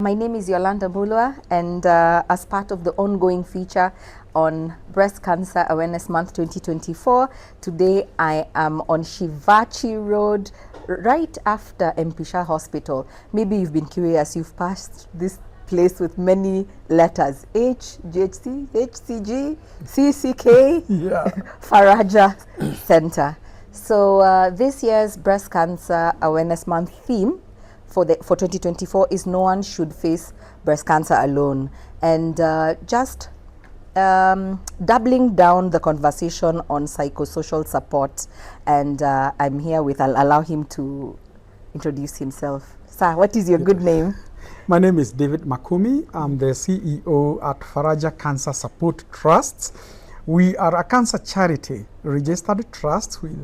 My name is Yolanda Mulwa, and as part of the ongoing feature on Breast Cancer Awareness Month 2024, today I am on Shivachi Road, right after Mpisha Hospital. Maybe you've been curious, you've passed this place with many letters, H, GHC, HCG, CCK, yeah. Faraja Center. So this year's Breast Cancer Awareness Month theme for 2024 is no one should face breast cancer alone, and just doubling down the conversation on psychosocial support. And I'm here with, I'll allow him to introduce himself. Sir, what is your good name? My name is David Makumi. I'm the CEO at Faraja Cancer Support Trust. We are a cancer charity registered trust with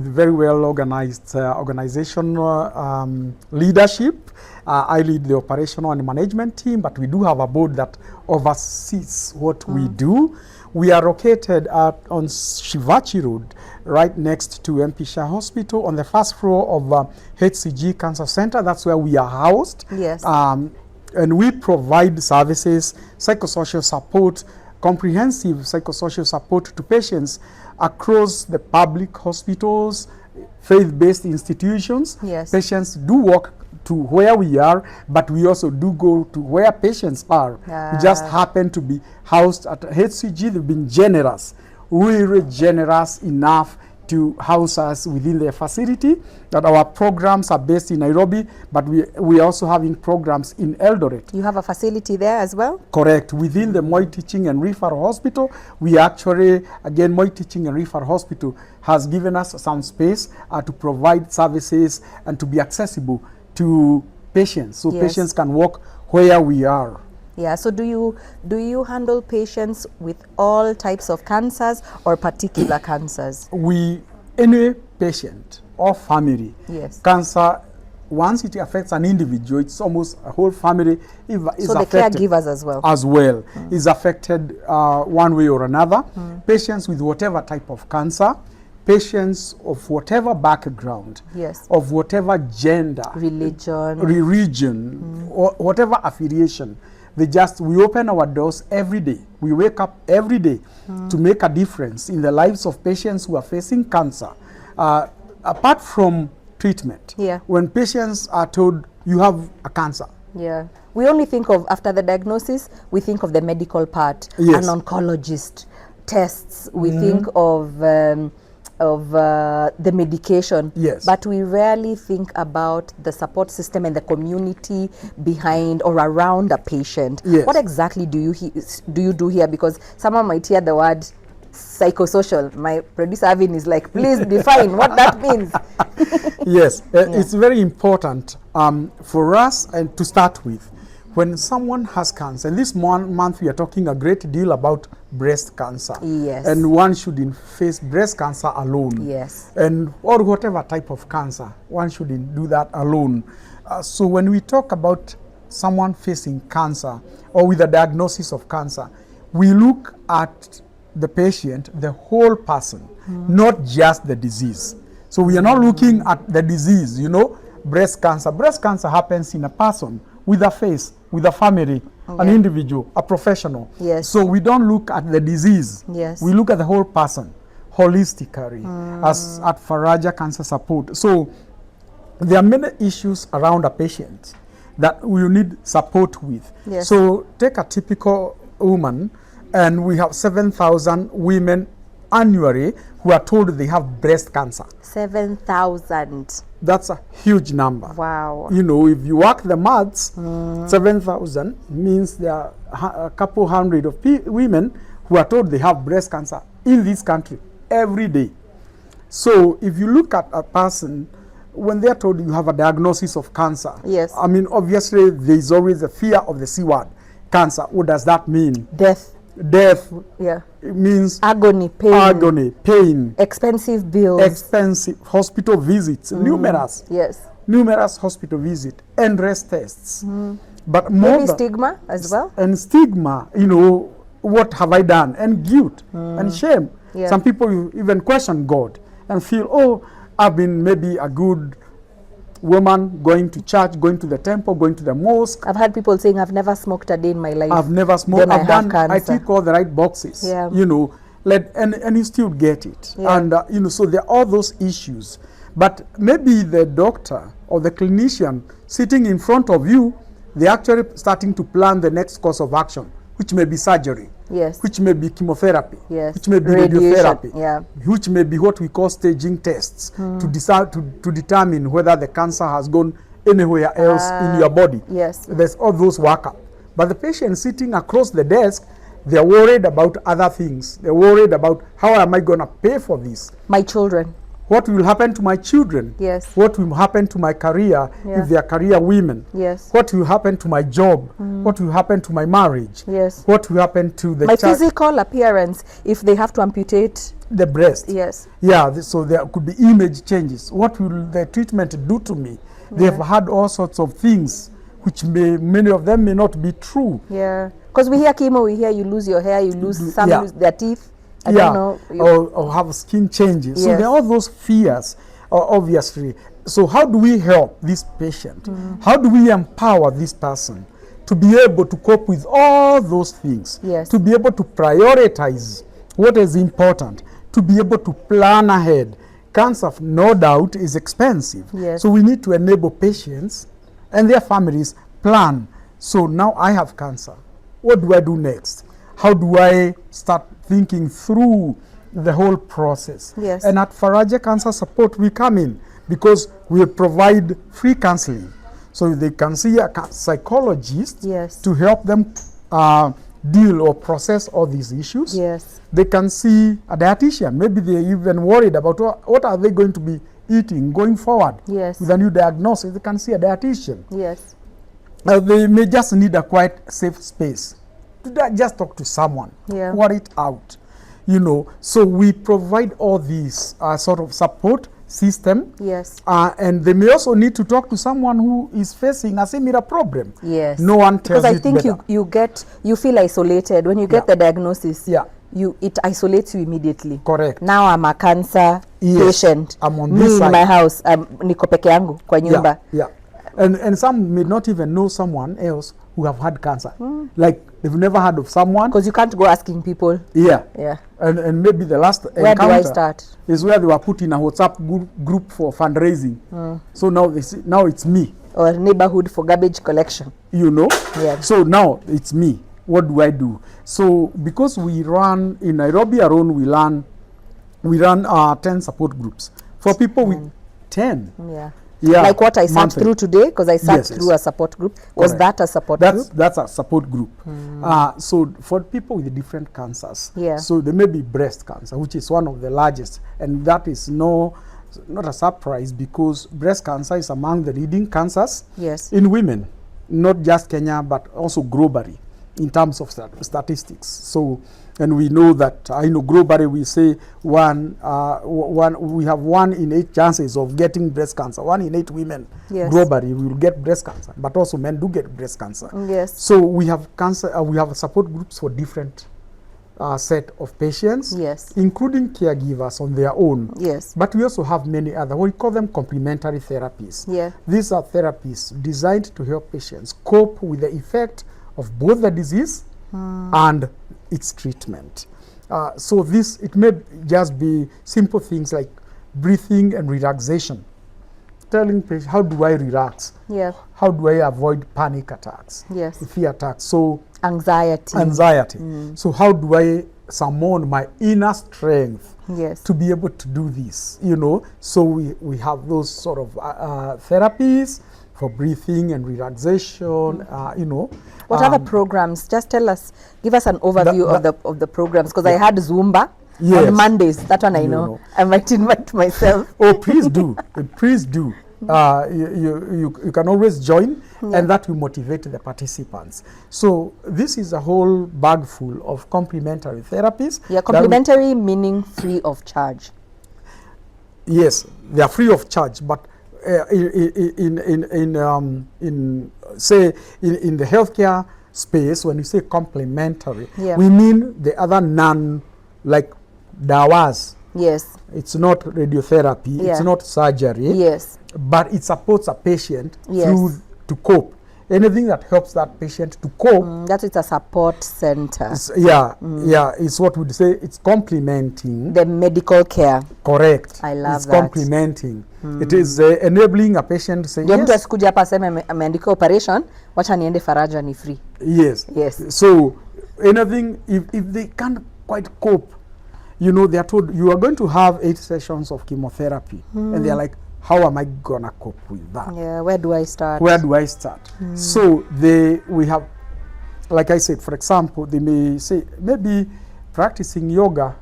very well organized organizational leadership. I lead the operational and management team, but we do have a board that oversees what we do. We are located on Shivachi Road, right next to Mpisha Hospital, on the first floor of HCG Cancer Center. That's where we are housed. Yes. And we provide services, psychosocial support, comprehensive psychosocial support to patients across the public hospitals, faith-based institutions. Yes. Patients do walk to where we are, but we also do go to where patients are. We just happen to be housed at HCG. They've been generous, really generous enough to house us within their facility. That our programs are based in Nairobi, but we are also having programs in Eldoret. You have a facility there as well? Correct. Within the Moi Teaching and Referral Hospital, we actually, again, Moi Teaching and Referral Hospital has given us some space to provide services and to be accessible to patients, so Yes. patients can walk where we are. Yeah, so do you handle patients with all types of cancers or particular cancers? Any patient or family, Yes. cancer, once it affects an individual, it's almost a whole family is So the affected. caregivers as well? As well, is affected one way or another. Patients with whatever type of cancer, patients of whatever background, Yes. of whatever gender, Religion. or whatever affiliation. We open our doors every day. We wake up every day to make a difference in the lives of patients who are facing cancer. Apart from treatment, Yeah. when patients are told you have a cancer, Yeah. We only think of, after the diagnosis, we think of the medical part, Yes. an oncologist, tests, we think of the medication, Yes. but we rarely think about the support system and the community behind or around a patient. Yes. What exactly do you do here? Because someone might hear the word psychosocial. My producer Avin is like, please define what that means. Yes, it's very important for us and to start with. When someone has cancer, and this month we are talking a great deal about breast cancer. Yes. And one shouldn't face breast cancer alone. Yes. And or whatever type of cancer, one shouldn't do that alone. So when we talk about someone facing cancer or with a diagnosis of cancer, we look at the patient, the whole person, not just the disease. So we are not looking at the disease, breast cancer. Breast cancer happens in a person with a face, with a family, an individual, a professional. Yes. So we don't look at the disease. Yes. We look at the whole person holistically as at Faraja Cancer Support. So there are many issues around a patient that we need support with. Yes. So take a typical woman, and we have 7,000 women annually who are told they have breast cancer. 7,000. That's a huge number. Wow. If you work the maths, 7,000 means there are a couple hundred of women who are told they have breast cancer in this country every day. So if you look at a person, when they're told you have a diagnosis of cancer, Yes. I mean, obviously there's always a fear of the C word, cancer. What does that mean? Death. Death. Yeah. It means Agony, pain, expensive bills, expensive hospital visits, numerous hospital visits, endless tests. But more maybe stigma as well. and stigma, what have I done? And guilt and shame. Yeah. Some people even question God and feel, oh, I've been maybe a good woman going to church, going to the temple, going to the mosque. I've had people saying, I've never smoked a day in my life. I've never smoked. Then I tick all the right boxes. Yeah. You know, and you still get it. Yeah. And you know, so there are all those issues. But maybe the doctor or the clinician sitting in front of you, they're actually starting to plan the next course of action, which may be surgery. Yes. Which may be chemotherapy. Yes. Which may be Radiation. radiotherapy. Yeah. Which may be what we call staging tests to decide to determine whether the cancer has gone anywhere else in your body. Yes. There's all those workup. But the patient sitting across the desk, they're worried about other things. They're worried about, how am I going to pay for this? My children. What will happen to my children? Yes. What will happen to my career Yeah. if they are career women? Yes. What will happen to my job? What will happen to my marriage? Yes. What will happen to the My physical appearance if they have to amputate the breast? Yes. Yeah, so there could be image changes. What will the treatment do to me? They've had all sorts of things which many of them may not be true. Yeah. Because we hear chemo, we hear you lose your hair, you lose some lose their teeth. I don't know. Or have skin changes. Yes. So there are all those fears, obviously. So how do we help this patient? How do we empower this person to be able to cope with all those things? Yes. To be able to prioritize what is important, to be able to plan ahead. Cancer, no doubt, is expensive. Yes. So we need to enable patients and their families plan. So now I have cancer. What do I do next? How do I start thinking through the whole process? Yes. And at Faraja Cancer Support, we come in because we provide free counseling. So they can see a psychologist Yes. to help them deal or process all these issues. Yes. They can see a dietitian. Maybe they're even worried about what are they going to be eating going forward. Yes. With a new diagnosis, they can see a dietitian. Yes. They may just need a quiet, safe space to just talk to someone, Yeah. pour it out, you know. So we provide all these sort of support system. Yes. And they may also need to talk to someone who is facing a similar problem. Yes. No one tells Because I it think better. you feel isolated when you get the diagnosis. Yeah. It isolates you immediately. Correct. Now I'm a cancer patient. I'm on Me this in side. my house. Niko peke yangu kwa nyumba. Yeah. And some may not even know someone else who have had cancer. Like they've never heard of someone. Because you can't go asking people. Yeah. Yeah. And maybe the last Where do I start? is where they were put in a WhatsApp group for fundraising. So now now it's me. Or neighborhood for garbage collection. You know? Yeah. So now it's me. What do I do? So because we run in Nairobi alone, we run 10 support groups for people with 10. Yeah. Yeah, Like what I sat monthly. through today, because I sat Yes, through yes. a support group. Was Correct. that a support group? That's a support group. So for people with different cancers, Yeah. so there may be breast cancer, which is one of the largest, and that is not a surprise because breast cancer is among the leading cancers Yes. in women, not just Kenya but also globally in terms of statistics. So, and we know that globally we say we have 1 in 8 chances of getting breast cancer. 1 in 8 women Yes. globally will get breast cancer, but also men do get breast cancer. Yes. So we have we have support groups for different set of patients, Yes. including caregivers on their own. Yes. But we also have many other, we call them complementary therapies. Yeah. These are therapies designed to help patients cope with the effect of both the disease and its treatment. So it may just be simple things like breathing and relaxation. Telling patients, how do I relax? Yeah. How do I avoid panic attacks? Yes. Fear attacks. So Anxiety. So how do I summon my inner strength Yes. to be able to do this? You know, so we have those sort of therapies for breathing and relaxation. You know, What other programs? Just tell us, give us an overview of the programs, because I had Zumba on Mondays. That one I know. I might invite myself. Oh, please do. Please do. You can always join, and that will motivate the participants. So this is a whole bag full of complementary therapies. Yeah, complementary meaning free of charge. Yes, they are free of charge, but in the healthcare space, when you say complementary, we mean the other like dawas Yes. It's not radiotherapy. Yeah. It's not surgery. Yes. But it supports a patient Yes. through to cope. Anything that helps that patient to cope. That is a support center. It's what we'd say. It's complementing The medical care. Correct. I love it's that. complementing. It is enabling a patient to say Ndio mtu yes. asikuja hapa aseme ameandika operation, wacha niende Faraja ni free. Yes. Yes. So anything, if they can't quite cope, you know, they are told you are going to have 8 sessions of chemotherapy, and they are like, how am I gonna cope with that? Yeah, where do I start? Where do I start? So we have, like I said, for example, they may say maybe practicing yoga,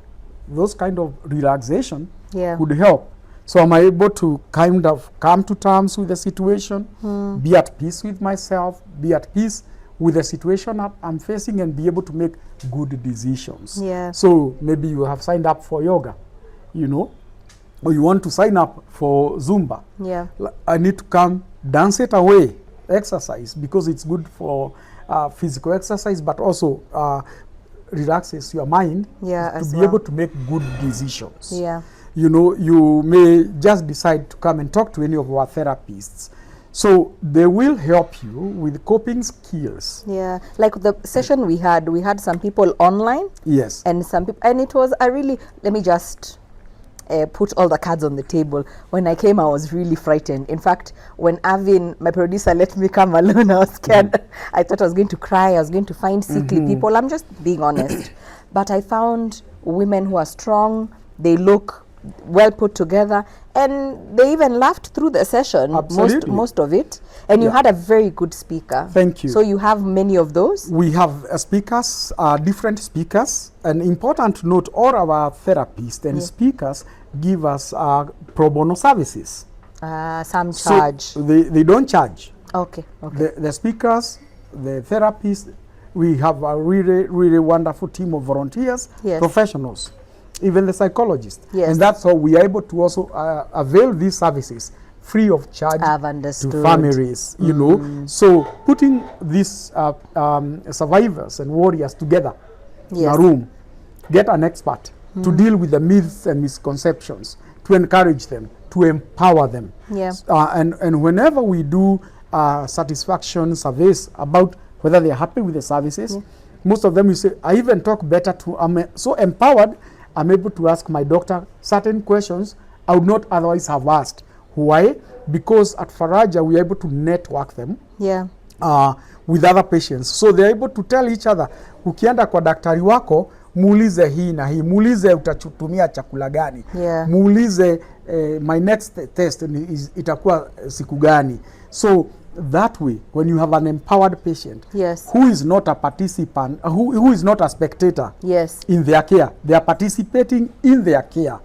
those kind of relaxation would help. So am I able to kind of come to terms with the situation, be at peace with myself, be at peace with the situation I'm facing, and be able to make good decisions. Yeah. So maybe you have signed up for yoga, you know, or you want to sign up for Zumba. Yeah. I need to come dance it away, exercise, because it's good for physical exercise, but also relaxes your mind to be able to make good decisions. Yeah. You know, you may just decide to come and talk to any of our therapists. So they will help you with coping skills. Yeah, like the session we had some people online. Yes. And some people, and it was a really, let me just put all the cards on the table. When I came, I was really frightened. In fact, when Avin, my producer, let me come alone, I was scared. I thought I was going to cry. I was going to find sickly people. I'm just being honest. But I found women who are strong. They look well put together, and they even laughed through the session. Absolutely. Most of it. And you had a very good speaker. Thank you. So you have many of those? We have speakers, different speakers, and important to note, all our therapists and speakers give us pro bono services. Some charge. So they don't charge. Okay. Okay. The speakers, the therapists, we have a really, really wonderful team of volunteers, professionals, even the psychologists. Yes. And that's how we are able to also avail these services free of charge to families, you know. So putting these survivors and warriors together in a room, get an expert to deal with the myths and misconceptions, to encourage them, to empower them. Yeah. And whenever we do satisfaction surveys about whether they're happy with the services, most of them will say, I even talk better to, I'm so empowered, I'm able to ask my doctor certain questions I would not otherwise have asked. Why? Because at Faraja, we are able to network them with other patients. So they're able to tell each other, ukienda kwa daktari wako, muulize hii na hii, muulize utatumia chakula gani, muulize my next test itakuwa siku gani. So that way, when you have an empowered patient who is not a participant, who is not a spectator in their care, they are participating in their care.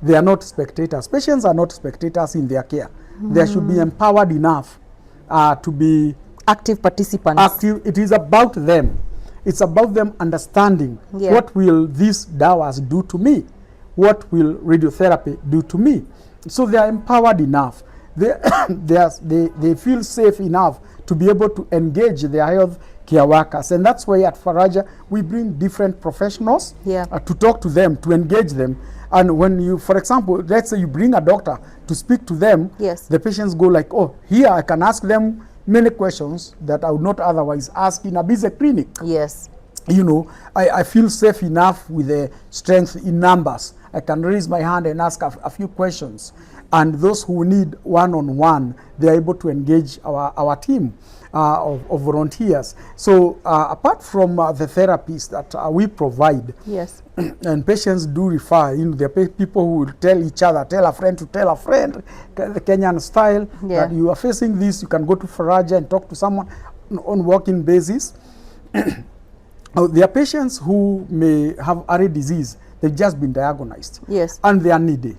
They are not spectators. Patients are not spectators in their care. They should be empowered enough to be active participants. Active. It is about them. It's about them understanding what will these dawas do to me? What will radiotherapy do to me? So they are empowered enough. They feel safe enough to be able to engage their health care workers. And that's why at Faraja, we bring different professionals to talk to them, to engage them. And when you, for example, let's say you bring a doctor to speak to them, the patients go like, oh, here I can ask them many questions that I would not otherwise ask in a busy clinic. You know, I feel safe enough with the strength in numbers. I can raise my hand and ask a few questions. And those who need one-on-one, they are able to engage our team of volunteers. So apart from the therapies that we provide, and patients do refer, you know, there are people who will tell each other, tell a friend to tell a friend, the Kenyan style, that you are facing this, you can go to Faraja and talk to someone on walk-in basis. There are patients who may have early disease, they've just been diagnosed, and they are needy.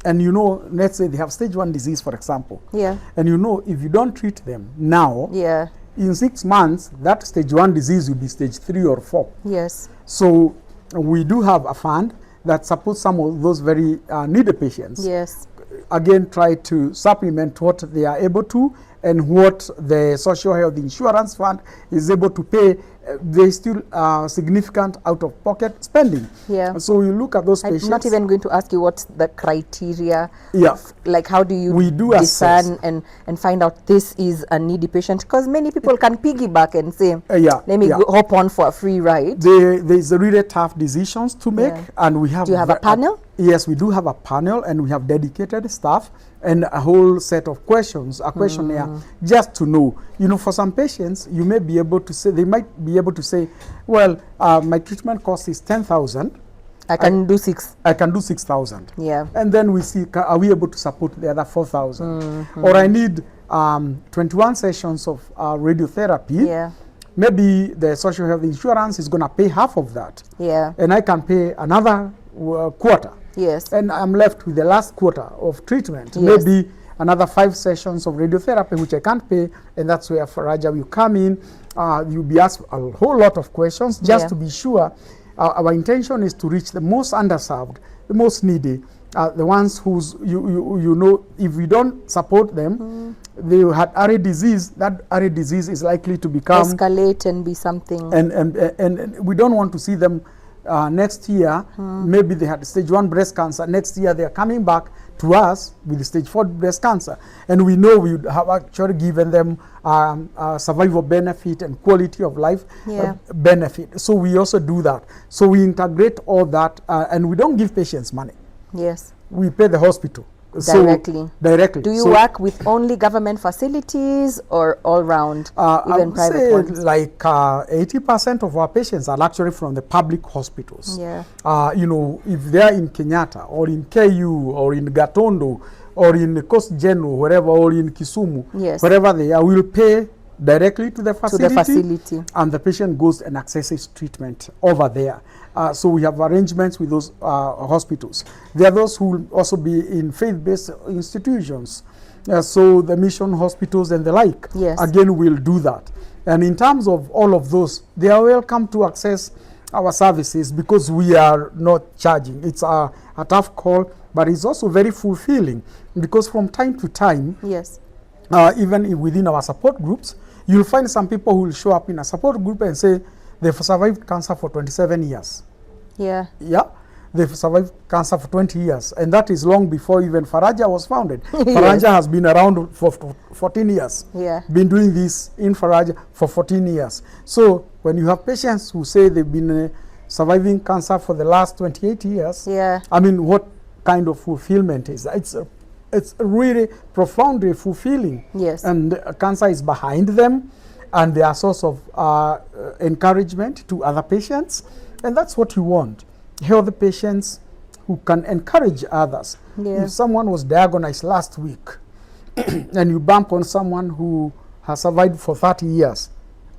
And you know, let's say they have stage 1 disease, for example. And you know, if you don't treat them now, in 6 months, that stage 1 disease will be stage 3 or 4. So we do have a fund that supports some of those very needy patients. Again, try to supplement what they are able to and what the social health insurance fund is able to pay there's still significant out-of-pocket spending. Yeah. So you look at those patients. I'm not even going to ask you what's the criteria. Yeah. Like, how do you We do discern and find out this is a needy patient? Because many people can piggyback and say, let me hop on for a free ride. There's really tough decisions to make, and we have. Do you have a panel? Yes, we do have a panel, and we have dedicated staff and a whole set of questions, a questionnaire, just to know. You know, for some patients, you may be able to say, they might be able to say, well, my treatment cost is 10,000. I can do 6,000. Yeah. And then we see, are we able to support the other 4,000? Or I need 21 sessions of radiotherapy. Yeah. Maybe the social health insurance is going to pay half of that. Yeah. And I can pay another quarter. Yes. And I'm left with the last quarter of treatment. Yes. Maybe another 5 sessions of radiotherapy, which I can't pay. And that's where Faraja will come in. You'll be asked a whole lot of questions just to be sure. Our intention is to reach the most underserved, the most needy, the ones who's, you know, if we don't support them, they had early disease. That early disease is likely to become escalate and be something. And we don't want to see them next year. Maybe they had stage 1 breast cancer. Next year they are coming back to us with stage 4 breast cancer, and we know we have actually given them survival benefit and quality of life benefit. So we also do that. So we integrate all that, and we don't give patients money. Yes. We pay the hospital. Directly. So, directly. Do you work with only government facilities or all round, even private ones? Like 80% of our patients are actually from the public hospitals. Yeah. You know, if they are in Kenyatta or in KU or in Gatondo or in Coast General, wherever, or in Kisumu, wherever they are, we'll pay directly to the facility, and the patient goes and accesses treatment over there. So we have arrangements with those hospitals. There are those who will also be in faith-based institutions, so the mission hospitals and the like. Yes. Again, we'll do that. And in terms of all of those, they are welcome to access our services because we are not charging. It's a tough call, but it's also very fulfilling because from time to time, even within our support groups, you'll find some people who will show up in a support group and say they've survived cancer for 27 years. Yeah. They've survived cancer for 20 years. And that is long before even Faraja was founded. Faraja has been around for 14 years. Yeah. Been doing this in Faraja for 14 years. So when you have patients who say they've been surviving cancer for the last 28 years, I mean, what kind of fulfillment is that? It's really profoundly fulfilling. Yes. And cancer is behind them, and they are a source of encouragement to other patients. And that's what you want. Healthy patients who can encourage others. Yeah. If someone was diagnosed last week and you bump on someone who has survived for 30 years,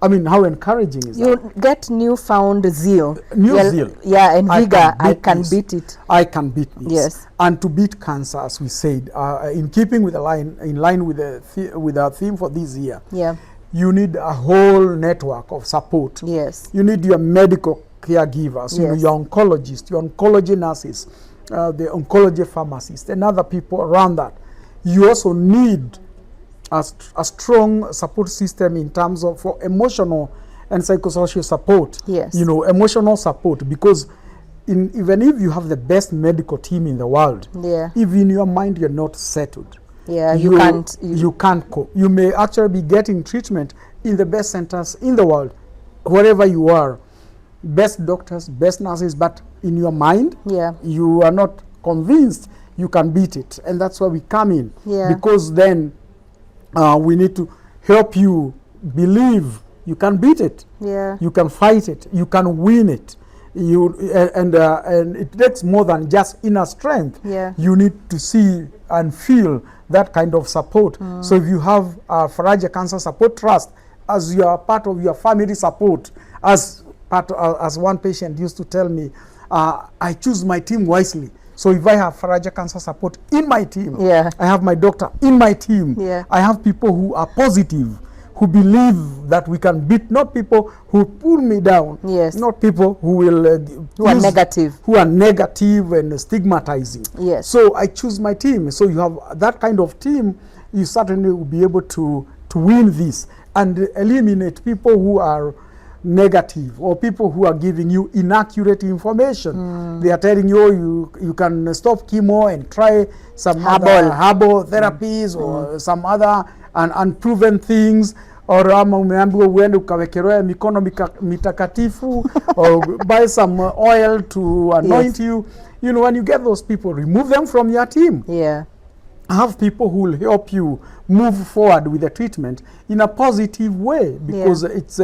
I mean, how encouraging is that? You get newfound zeal. Zeal. Yeah, and vigor. I can beat it. I can beat this. Yes. And to beat cancer, as we said, in keeping with the line with our theme for this year, you need a whole network of support. Yes. You need your medical caregivers, you know, your oncologists, your oncology nurses, the oncology pharmacists, and other people around that. You also need a strong support system in terms of for emotional and psychosocial support. Yes. You know, emotional support, because even if you have the best medical team in the world, if in your mind you're not settled, you can't cope. You may actually be getting treatment in the best centers in the world, wherever you are, best doctors, best nurses, but in your mind, you are not convinced you can beat it. And that's why we come in, because then we need to help you believe you can beat it, you can fight it, you can win it. And it takes more than just inner strength. You need to see and feel that kind of support. So if you have Faraja Cancer Support Trust as you are part of your family support, as one patient used to tell me, I choose my team wisely. So if I have Faraja Cancer Support in my team, I have my doctor in my team, I have people who are positive, who believe that we can beat, not people who pull me down, not people who will who are negative and stigmatizing. So I choose my team. So you have that kind of team, you certainly will be able to win this and eliminate people who are negative, or people who are giving you inaccurate information. They are telling you you can stop chemo and try some other herbal therapies or some other unproven things, or umeambiwa uende ukawekeroe mikono mitakatifu or buy some oil to anoint you. You know, when you get those people, remove them from your team. Yeah. Have people who will help you move forward with the treatment in a positive way, because it's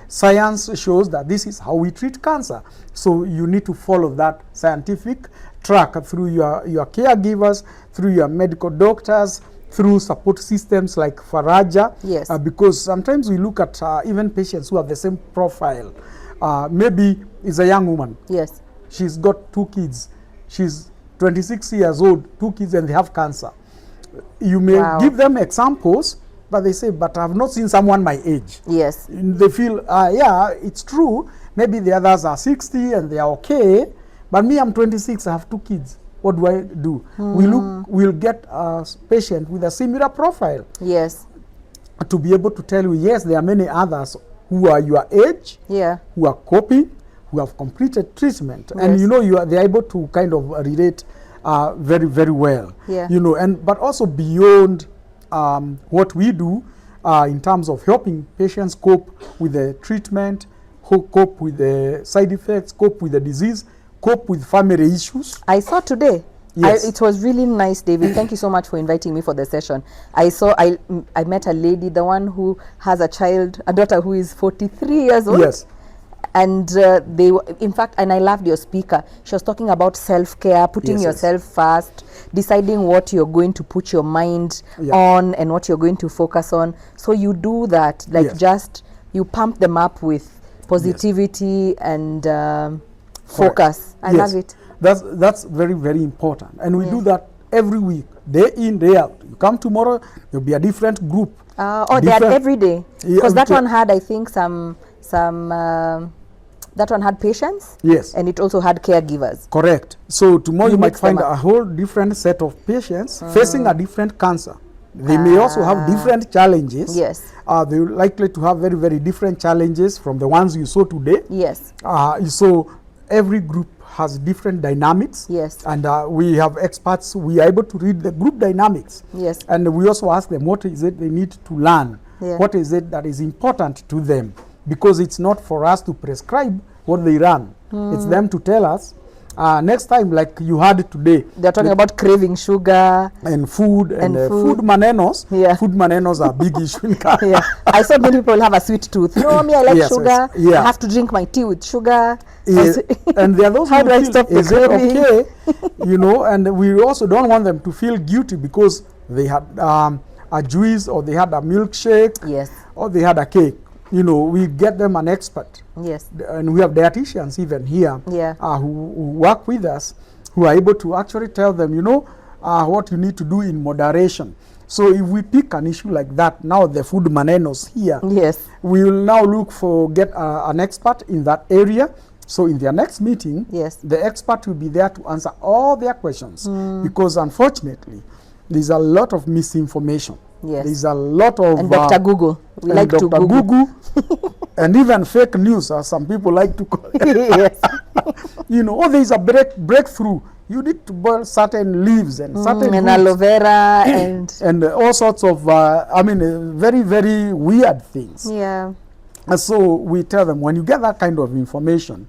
science shows that this is how we treat cancer. So you need to follow that scientific track through your caregivers, through your medical doctors, through support systems like Faraja. Yes. Because sometimes we look at even patients who have the same profile. Maybe is a young woman. Yes. She's got 2 kids. She's 26 years old, 2 kids, and they have cancer. You may give them examples, but they say, but I've not seen someone my age. Yes. And they feel, yeah, it's true. Maybe the others are 60 and they are okay. But me, I'm 26, I have 2 kids. What do I do? We'll get a patient with a similar profile. Yes. To be able to tell you, yes, there are many others who are your age, who are coping, who have completed treatment. Yes. And you know, they're able to kind of relate very, very well. Yeah. You know, but also beyond what we do in terms of helping patients cope with the treatment, cope with the side effects, cope with the disease, cope with family issues. I saw today. Yes. It was really nice, David. Thank you so much for inviting me for the session. I met a lady, the one who has a daughter who is 43 years old. Yes. And in fact, and I loved your speaker. She was talking about self-care, putting yourself first, deciding what you're going to put your mind on and what you're going to focus on. So you do that, like just you pump them up with positivity and focus. I love it. That's very, very important. And we do that every week, day in, day out. You come tomorrow, there'll be a different group. They are every day. Because that one had, I think, that one had patients. Yes. And it also had caregivers. Correct. So tomorrow you might find a whole different set of patients facing a different cancer. They may also have different challenges. Yes. They're likely to have very, very different challenges from the ones you saw today. Yes. So every group has different dynamics. Yes. And we have experts. We are able to read the group dynamics. Yes. And we also ask them what is it they need to learn. Yeah. What is it that is important to them? Because it's not for us to prescribe what they run. It's them to tell us. Next time, like you had today, they're talking about craving sugar and food and food manenos. Food manenos are a big issue in Canada. I saw many people have a sweet tooth. No, me, I like sugar. Yes. I have to drink my tea with sugar. And there are those how do I stop is it okay? You know, and we also don't want them to feel guilty because they had a juice or they had a milkshake. Yes. Or they had a cake. You know, we get them an expert. Yes. And we have dietitians even here who work with us, who are able to actually tell them, you know, what you need to do in moderation. So if we pick an issue like that, now the food manenos here, we will now get an expert in that area. So in their next meeting, the expert will be there to answer all their questions. Because unfortunately, there's a lot of misinformation. There's a lot of... And Dr. Google. We like to Google. And even fake news, as some people like to call it. You know, there's a breakthrough. You need to boil certain leaves and certain and aloe vera and all sorts of, very, very weird things. Yeah. And so we tell them, when you get that kind of information,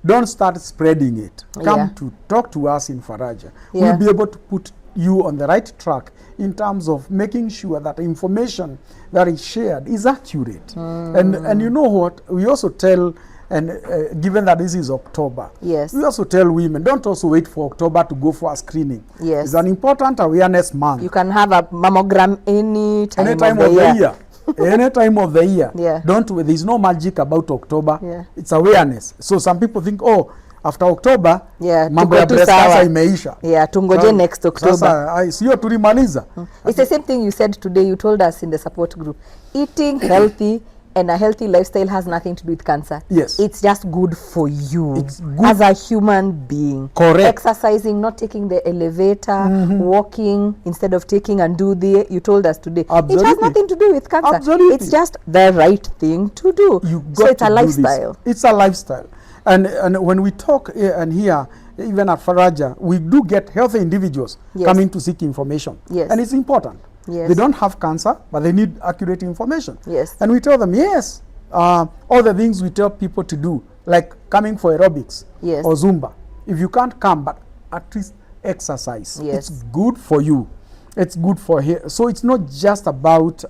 don't start spreading it. Come to talk to us in Faraja. We'll be able to put you on the right track in terms of making sure that the information that is shared is accurate. And you know what? We also tell, and given that this is October, we also tell women, don't also wait for October to go for a screening. It's an important awareness month. You can have a mammogram any time of the year. Any time of the year. There's no magic about October. It's awareness. So some people think, oh, after October, mambo ya breast cancer imeisha. Tungoje next October. Sasa sio tulimaliza. It's the same thing you said today. You told us in the support group. Eating healthy and a healthy lifestyle has nothing to do with cancer. Yes. It's just good for you. It's good. As a human being. Correct. Exercising, not taking the elevator, walking instead of taking and do the, you told us today. Absolutely. It has nothing to do with cancer. Absolutely. It's just the right thing to do. You So got it's to a do this. lifestyle. It's a lifestyle. And when we talk and here, even at Faraja, we do get healthy individuals Yes. coming to seek information. Yes. And it's important. Yes. They don't have cancer, but they need accurate information. Yes. And we tell them, yes, all the things we tell people to do, like coming for aerobics Yes. or Zumba. If you can't come, but at least exercise. Yes. It's good for you. It's good for here. So it's not just about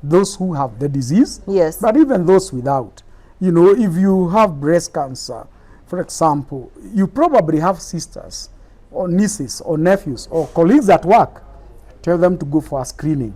those who have the disease, Yes. but even those without. You know, if you have breast cancer, for example, you probably have sisters or nieces or nephews or colleagues at work. Tell them to go for a screening,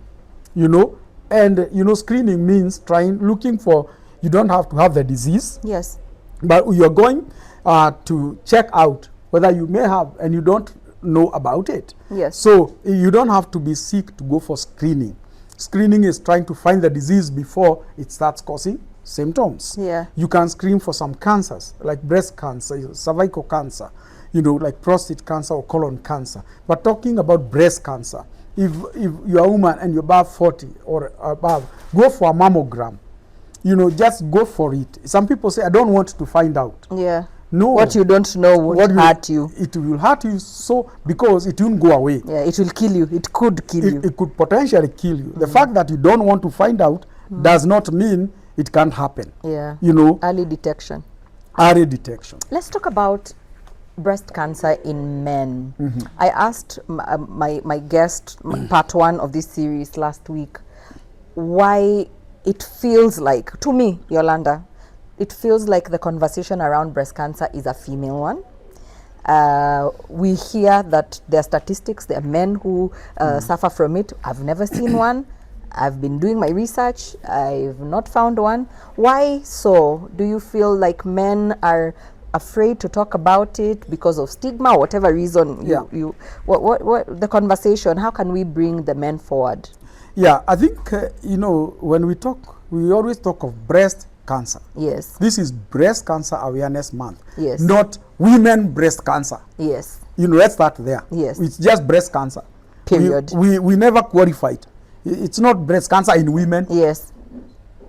you know. And, you know, screening means looking for, you don't have to have the disease, Yes. but you're going to check out whether you may have and you don't know about it. Yes. So you don't have to be sick to go for screening. Screening is trying to find the disease before it starts causing symptoms. Yeah. You can screen for some cancers like breast cancer, cervical cancer, you know, like prostate cancer or colon cancer. But talking about breast cancer, if you're a woman and you're above 40 or above, go for a mammogram. You know, just go for it. Some people say, I don't want to find out. Yeah. No. What you don't know would hurt you. It will hurt you so because it won't go away. Yeah, it will kill you. It could kill you. It could potentially kill you. The fact that you don't want to find out does not mean it can't happen. Yeah. You know, Early detection. early detection. Let's talk about breast cancer in men. I asked my guest, part one of this series last week, why it feels like, to me, Yolanda, it feels like the conversation around breast cancer is a female one. We hear that there are statistics, there are men who suffer from it. I've never seen one. I've been doing my research. I've not found one. Why so? Do you feel like men are afraid to talk about it because of stigma, whatever reason? Yeah. What the conversation? How can we bring the men forward? Yeah, I think, you know, when we talk, we always talk of breast cancer. Yes. This is Breast Cancer Awareness Month. Yes. Not women breast cancer. Yes. You know, let's start there. Yes. It's just breast cancer. Period. We never qualified. It's not breast cancer in women. Yes.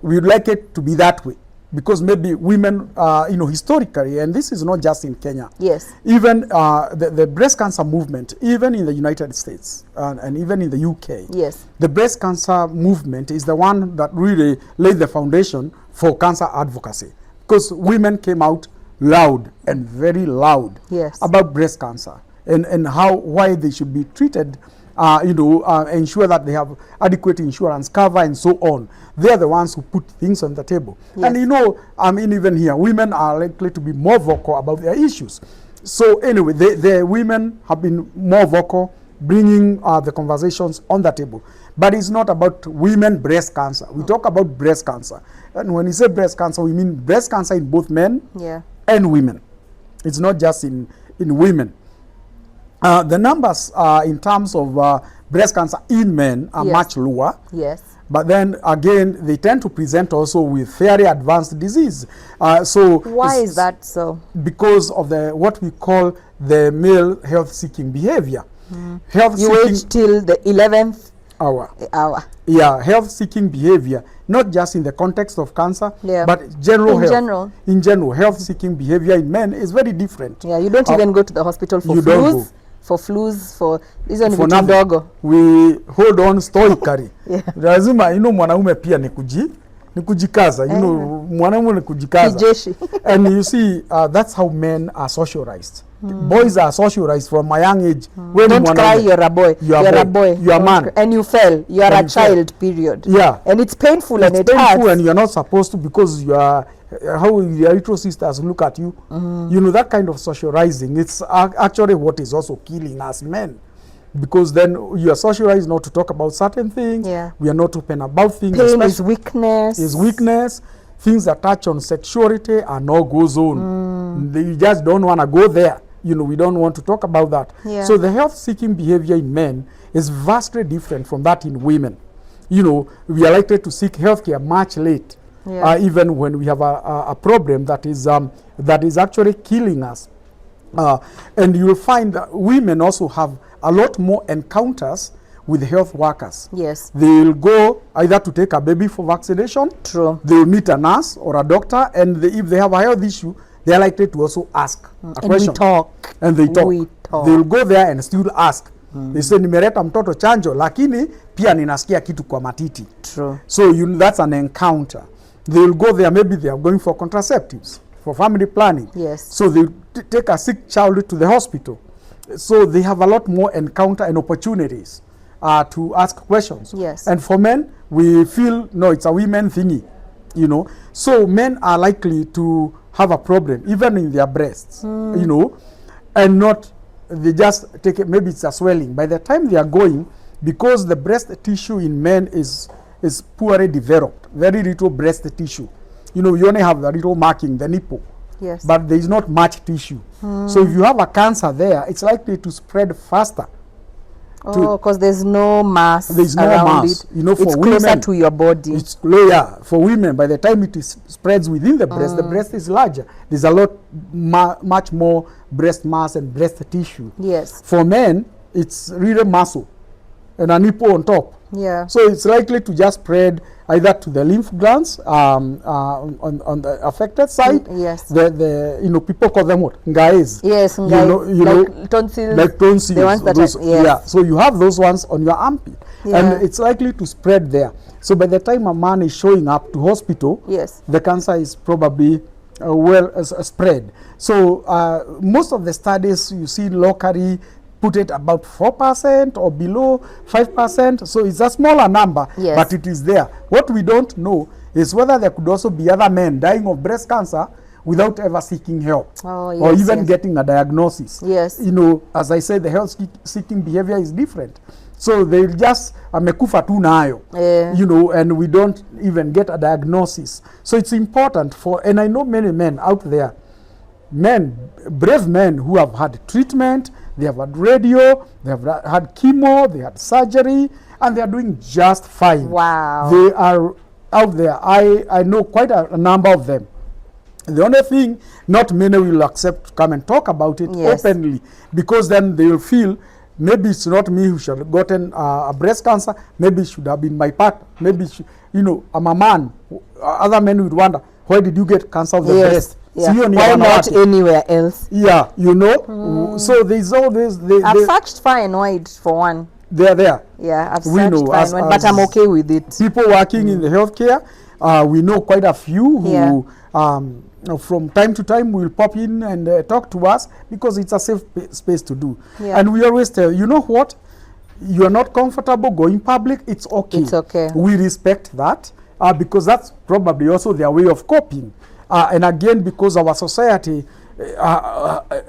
We'd like it to be that way because maybe women, you know, historically, and this is not just in Kenya. Yes. Even the breast cancer movement, even in the United States and even in the UK, Yes. the breast cancer movement is the one that really laid the foundation for cancer advocacy because women came out loud and very loud Yes. about breast cancer and why they should be treated, ensure that they have adequate insurance cover and so on. They are the ones who put things on the table. Yes. And you know, I mean, even here, women are likely to be more vocal about their issues. So anyway, the women have been more vocal, bringing the conversations on the table. But it's not about women breast cancer. We talk about breast cancer. And when we say breast cancer, we mean breast cancer in both men Yeah. and women. It's not just in women. The numbers in terms of breast cancer in men are Yes. much lower. Yes. But then again, they tend to present also with fairly advanced disease. So Why is that so? because of what we call the male health-seeking behavior. You Health-seeking wait till the 11th hour. hour. Yeah, health-seeking behavior, not just in the context of cancer, Yeah. but general In health. general. In general, health-seeking behavior in men is very different. Yeah, you don't even go to the hospital for you don't go. flus. For flus, for hizo ni For vitu nothing. ndogo. We hold on stoically. Yeah. Lazima, mwanaume pia ni kujikaza. Mwanaume ni kujikaza. Kijeshi. And you see, that's how men are socialized. Boys are socialized from a young age. When Don't cry, you're a boy. You are You're a boy. You are a Don't man. cry. And you fell. You're And a you fell. child, period. Yeah. And it's painful and It's it painful hurts. and you're not supposed to because you are, how your little sisters look at you. You know, that kind of socializing, it's actually what is also killing us men. Because then you are socialized not to talk about certain things. Yeah. We are not open about things. Pain is weakness. Is weakness. Things that touch on sexuality are no-go zone. You just don't want to go there. You know, we don't want to talk about that. Yeah. So the health-seeking behavior in men is vastly different from that in women. You know, we are likely to seek healthcare much late Yeah. even when we have a problem that is actually killing us. And you'll find that women also have a lot more encounters with health workers. Yes. They'll go either to take a baby for vaccination. True. They'll meet a nurse or a doctor, and if they have a health issue, they're likely to also ask a question. And they talk. We talk. They'll go there and still ask. They say, nimeleta mtoto chanjo, lakini pia ninasikia kitu kwa matiti. True. So that's an encounter. They'll go there, maybe they are going for contraceptives, for family planning. Yes. So they take a sick child to the hospital. So they have a lot more encounter and opportunities to ask questions. Yes. And for men, we feel, no, it's a women thingy, you know. So men are likely to have a problem, even in their breasts, you know, and not, they just take it, maybe it's a swelling. By the time they are going, because the breast tissue in men is poorly developed, very little breast tissue. You know, you only have the little marking, the nipple. Yes. But there is not much tissue. So if you have a cancer there, it's likely to spread faster. Oh, because there's no mass. There's no around mass. it. You know, for it's women, closer to your body. It's for women. By the time it spreads within the breast is larger. There's a lot, much more breast mass and breast tissue. Yes. For men, it's really muscle and a nipple on top. Yeah. So it's likely to just spread either to the lymph glands on the affected side. Yes. The you know, people call them what? Ngais. Yes, You know, tonsils. like tonsils. The ones that those, yes. Yeah. So you have those ones on your armpit, Yeah. and it's likely to spread there. So by the time a man is showing up to hospital, Yes. the cancer is probably spread. So most of the studies you see locally put it about 4% or below 5%. So it's a smaller number, Yes. but it is there. What we don't know is whether there could also be other men dying of breast cancer without ever seeking help, Oh, or yes, even yes. getting a diagnosis. Yes. You know, as I said, the health seeking behavior is different. So they'll just amekufa tu nayo, you know, and we don't even get a diagnosis. So it's important and I know many men out there, brave men who have had treatment, they have had radio, they have had chemo, they had surgery, and they are doing just fine. Wow. They are out there. I know quite a number of them. The only thing, not many will accept to come and talk about it Yes. openly, because then they will feel, maybe it's not me who should have gotten a breast cancer, maybe it should have been my partner, maybe, you know, I'm a man. Other men would wonder, why did you get cancer of the breast? Yeah. Sio ni Why not wanawake. anywhere else? Yeah, you know. So there's always I've searched far and wide for one. they're there. Yeah, I've We searched know, far and wide, but I'm okay with it. People working in the healthcare, we know quite a few who from time to time will pop in and talk to us, because it's a safe space to do. Yeah. And we always tell, you know what, you are not comfortable going public, it's okay. It's okay. We respect that, because that's probably also their way of coping. And again, because our society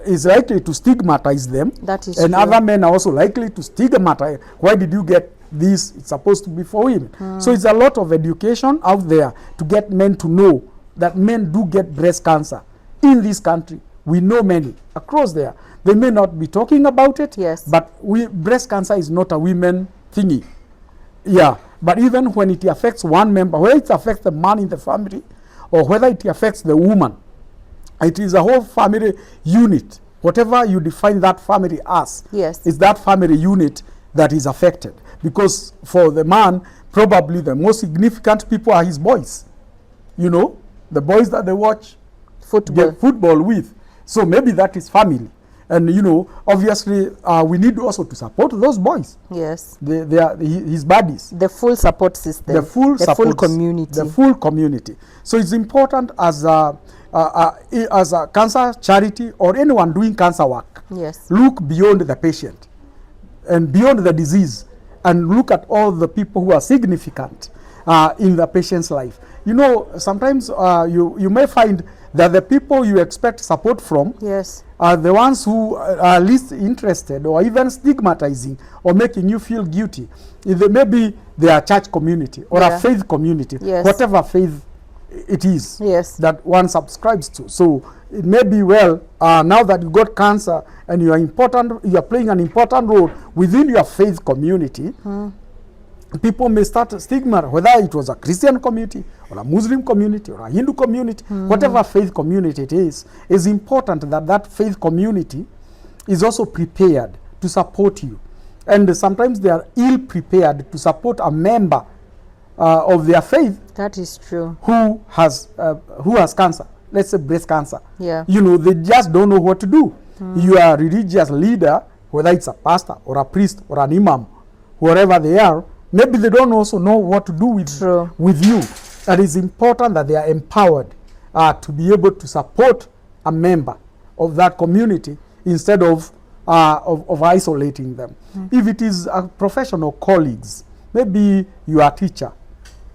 is likely to stigmatize them, That is and true. other men are also likely to stigmatize, why did you get this, it's supposed to be for women. So it's a lot of education out there to get men to know that men do get breast cancer in this country. We know many across there. They may not be talking about it, Yes. but breast cancer is not a women thingy. Yeah, but even when it affects one member, whether it affects the man in the family or whether it affects the woman, it is a whole family unit. Whatever you define that family as, Yes. is that family unit that is affected. Because for the man, probably the most significant people are his boys. You know, the boys that they watch football with. So maybe that is family. And, you know, obviously, we need also to support those boys. Yes. They are his buddies. The full support system. The full community. The full community. So it's important as a cancer charity or anyone doing cancer work. Yes. Look beyond the patient and beyond the disease, and look at all the people who are significant in the patient's life. You know, sometimes you may find that the people you expect support from, Yes. are the ones who are least interested or even stigmatizing or making you feel guilty. Maybe they are church community or a faith community, Yes. whatever faith it is Yes. that one subscribes to. So it may be now that you got cancer and you are playing an important role within your faith community, people may start a stigma, whether it was a Christian community or a Muslim community or a Hindu community, whatever faith community it is important that that faith community is also prepared to support you. And sometimes they are ill prepared to support a member of their faith. That is true. Who has cancer, let's say breast cancer. Yeah. You know, they just don't know what to do. You are a religious leader, whether it's a pastor or a priest or an imam, wherever they are, maybe they don't also know what to do with you. And it's important that they are empowered to be able to support a member of that community instead of isolating them. If it is a professional colleagues, maybe you are a teacher,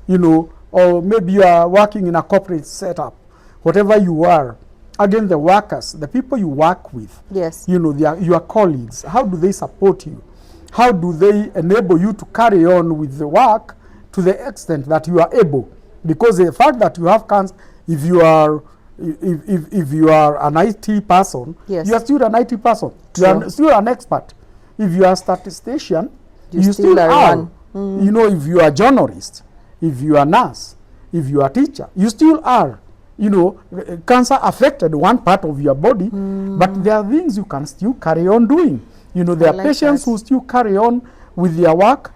you know, or maybe you are working in a corporate setup, whatever you are, again, the workers, the people you work with, yes, you know, they are your colleagues. How do they support you? How do they enable you to carry on with the work to the extent that you are able? Because the fact that you have cancer, if you are an IT person, yes, you are still an IT person. True. You are still an expert. If you are a statistician, you still are. You know, if you are a journalist, if you are a nurse, if you are a teacher, you still are. You know, cancer affected one part of your body, but there are things you can still carry on doing. You know, there are patients who still carry on with their work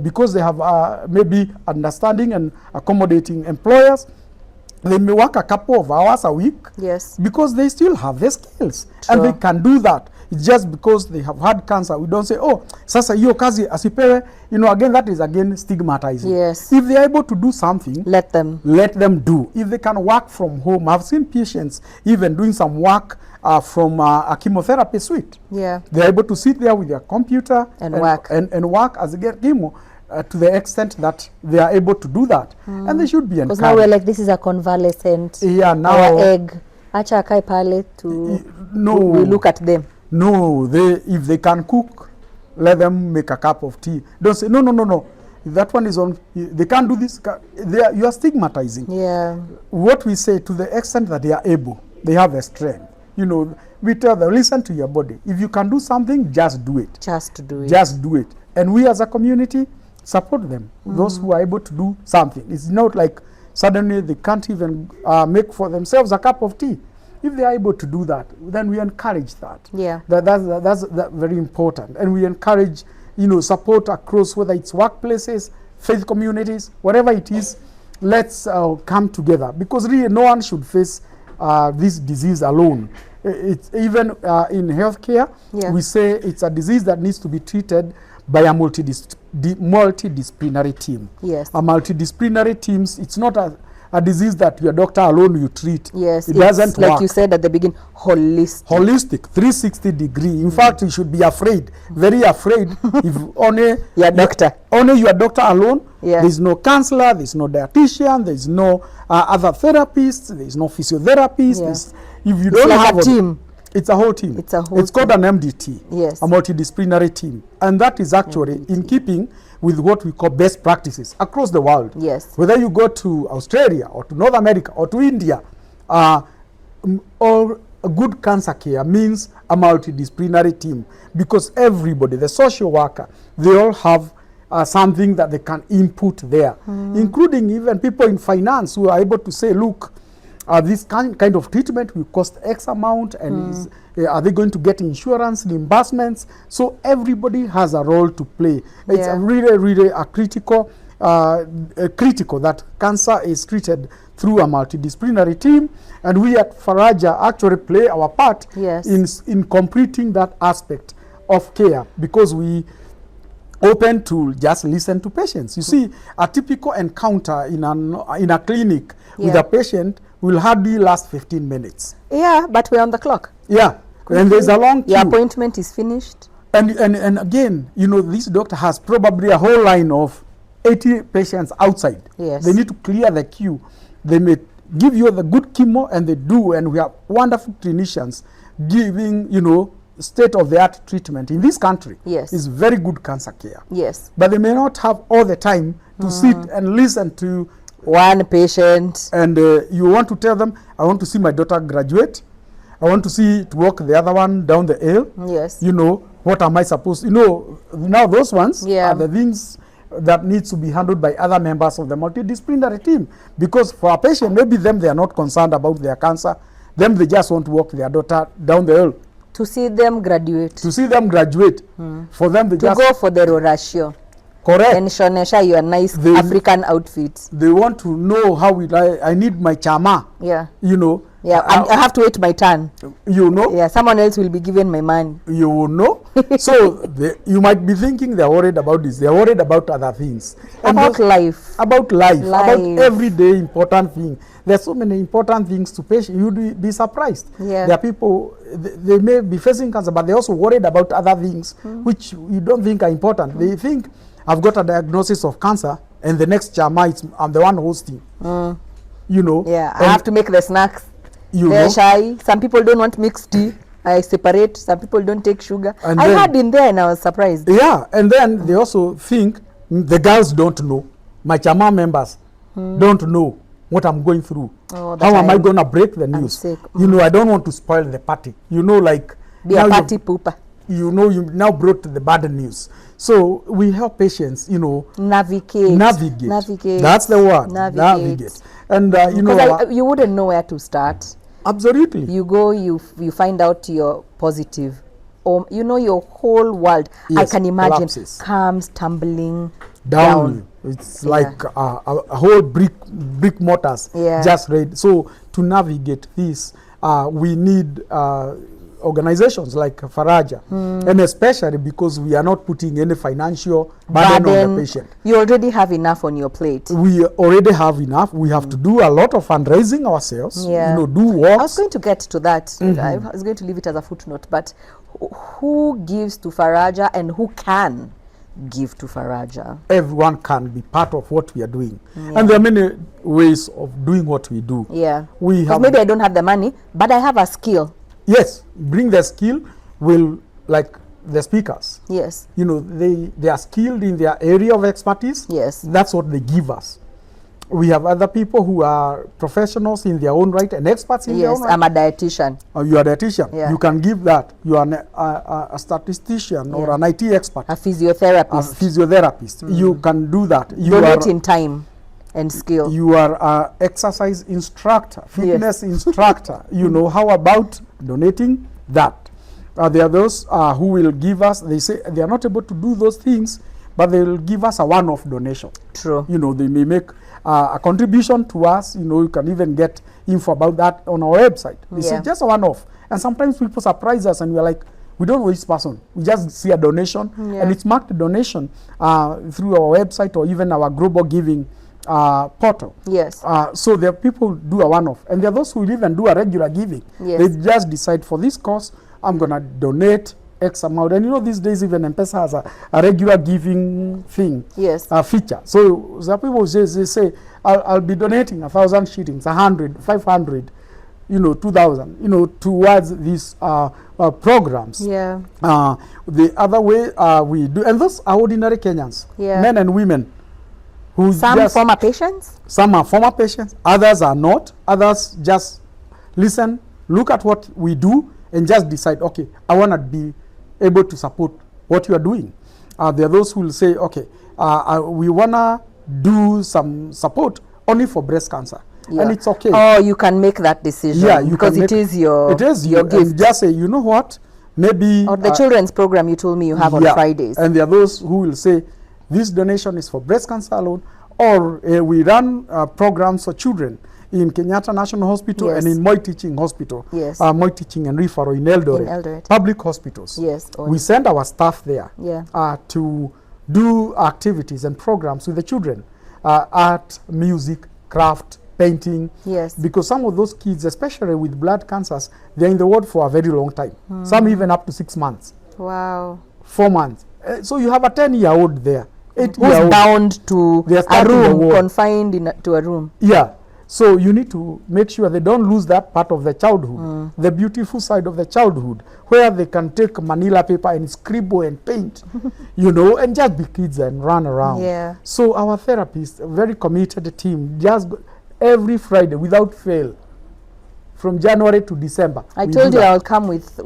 because they have maybe understanding and accommodating employers. They may work a couple of hours a week, yes, because they still have the skills. True. And they can do that. It's just because they have had cancer. We don't say, oh, sasa hiyo kazi asipewe. You know, again, that is again stigmatizing. Yes. If they are able to do something, let them do. If they can work from home, I've seen patients even doing some work from a chemotherapy suite. Yeah. They're able to sit there with their computer and work as they get chemo. To the extent that they are able to do that, and they should be encouraged. Because now we're like, this is a convalescent. Yeah, now our egg. Acha akai pale to. No, we look at them. No, if they can cook, let them make a cup of tea. Don't say no. If that one is on, they can't do this. You are stigmatizing. Yeah. What we say, to the extent that they are able, they have the strength. You know, we tell them, listen to your body. If you can do something, just do it. Just do it. Just do it. And we as a community support them, those who are able to do something. It's not like suddenly they can't even make for themselves a cup of tea. If they are able to do that, then we encourage that. Yeah. That's very important. And we encourage, you know, support across, whether it's workplaces, faith communities, whatever it is, let's come together. Because really no one should face this disease alone. It's even in healthcare, we say it's a disease that needs to be treated by a multidisciplinary team. Yes. A multidisciplinary teams, it's not a disease that your doctor alone you treat. Yes. It doesn't work. Like you said at the beginning, holistic. Holistic, 360 degree. In fact, you should be afraid, very afraid, if only your doctor. Only your doctor alone. Yeah. There's no counselor, there's no dietitian, there's no other therapists, there's no physiotherapist. Yeah. If you it's don't like have a team. It's a whole team. It's a whole It's called an MDT. Yes. A multidisciplinary team. And that is actually in keeping with what we call best practices across the world. Yes. Whether you go to Australia or to North America or to India, or a good cancer care means a multidisciplinary team, because everybody, the social worker, they all have something that they can input there, including even people in finance who are able to say, look, this kind of treatment will cost X amount, and are they going to get insurance reimbursements? So everybody has a role to play. It's a really a critical that cancer is treated through a multidisciplinary team, and we at Faraja actually play our part in completing that aspect of care, because we open to just listen to patients. You see, a typical encounter in a clinic with a patient will hardly last 15 minutes. Yeah, but we're on the clock. Yeah, and there's a long queue. Your appointment is finished. And again, you know, this doctor has probably a whole line of 80 patients outside. Yes. They need to clear the queue. They may give you the good chemo, and they do, and we have wonderful clinicians giving, you know, state-of-the-art treatment in this country. Yes. Is very good cancer care. Yes. But they may not have all the time to sit and listen to one patient. And you want to tell them, I want to see my daughter graduate. I want to see to walk the other one down the aisle. Yes. You know, what am I supposed to, you know, now those ones are the things that needs to be handled by other members of the multidisciplinary team. Because for a patient, maybe them, they are not concerned about their cancer. Them, they just want to walk their daughter down the hill. To see them graduate. To see them graduate. For them, they To just... go for the ratio. Correct. And shonesha your nice African outfits. They want to know how I need my chama. Yeah. You know. Yeah, I have to wait my turn. You know. Yeah, someone else will be given my money. You will know. So you might be thinking they're worried about this. They're worried about other things. About life. About life. About everyday important thing. There's so many important things to patients. You'd be surprised. Yeah. There are people, they may be facing cancer, but they're also worried about other things which you don't think are important. They think, I've got a diagnosis of cancer, and the next chama, I'm the one hosting. You know. Yeah, I have to make the snacks. They're shy. Some people don't want mixed tea. I separate. Some people don't take sugar. And I had in there and I was surprised. Yeah, and then they also think the girls don't know. My chama members don't know what I'm going through. Oh, how am I going to break the news? Sick. You know, I don't want to spoil the party. You know, like... Be a party pooper. You know, you now brought the bad news. So we help patients, you know... Navigate. That's the word. Navigate. And, you know... you wouldn't know where to start. Absolutely. You go, you find out you're positive. Or, you know, your whole world, I can imagine, collapses. comes tumbling down. It's like a whole brick mortars just ready. So to navigate this, we need organizations like Faraja, and especially because we are not putting any financial burden on the patient. You already have enough on your plate. We already have enough. We have to do a lot of fundraising ourselves. Yeah. You know, do work. I was going to get to that. I was going to leave it as a footnote, but who gives to Faraja and who can give to Faraja? Everyone can be part of what we are doing. And there are many ways of doing what we do. Yeah. Because maybe I don't have the money, but I have a skill. Yes, bring the skill. Will, like the speakers. Yes. You know, they are skilled in their area of expertise. Yes. That's what they give us. We have other people who are professionals in their own right and experts in their own right. I'm a dietitian. You are a dietitian. Yeah. You can give that. You are a statistician or an IT expert. A physiotherapist. A physiotherapist. You can do that. You donate in time and skill. You are an exercise instructor, fitness instructor. You know, how about donating that? There are those who will give us, they say they are not able to do those things, but they will give us a one-off donation. True. You know, they may make a contribution to us. You know, you can even get info about that on our website. They say just a one-off. And sometimes people surprise us and we're like, we don't know this person. We just see a donation and it's marked donation through our website or even our global giving portal. Yes. So there are people who do a one-off, and there are those who even do a regular giving. Yes. They just decide for this cause, I'm going to donate X amount. And you know, these days even M-Pesa has a regular giving thing. Yes. Feature. So some people say I'll be donating 1,000 shillings, 100, 500, you know, 2,000, you know, towards these programs. Yeah. The other way we do, and those are ordinary Kenyans, men and women. Some former patients? Some are former patients, others are not. Others just listen, look at what we do, and just decide, okay, I want to be able to support what you are doing. There are those who will say, okay, we want to do some support only for breast cancer. Yeah. And it's okay. Oh, you can make that decision. Yeah, you because can it is your gift. And just say, you know what, maybe... Or the children's program you told me you have on Fridays. And there are those who will say, this donation is for breast cancer alone, or we run programs for children in Kenyatta National Hospital and in Moi Teaching Hospital. Yes. Moi Teaching and Referral in Eldoret. Public hospitals. Yes. We send our staff there to do activities and programs with the children. Art, music, craft, painting. Yes. Because some of those kids, especially with blood cancers, they're in the ward for a very long time. Some even up to 6 months. Wow. 4 months. So you have a 10-year-old there. Who's bound to a room, confined to a room. Yeah. So you need to make sure they don't lose that part of the childhood, the beautiful side of the childhood, where they can take manila paper and scribble and paint, you know, and just be kids and run around. Yeah. So our therapists, a very committed team, just every Friday without fail, from January to December. I told you I'll come with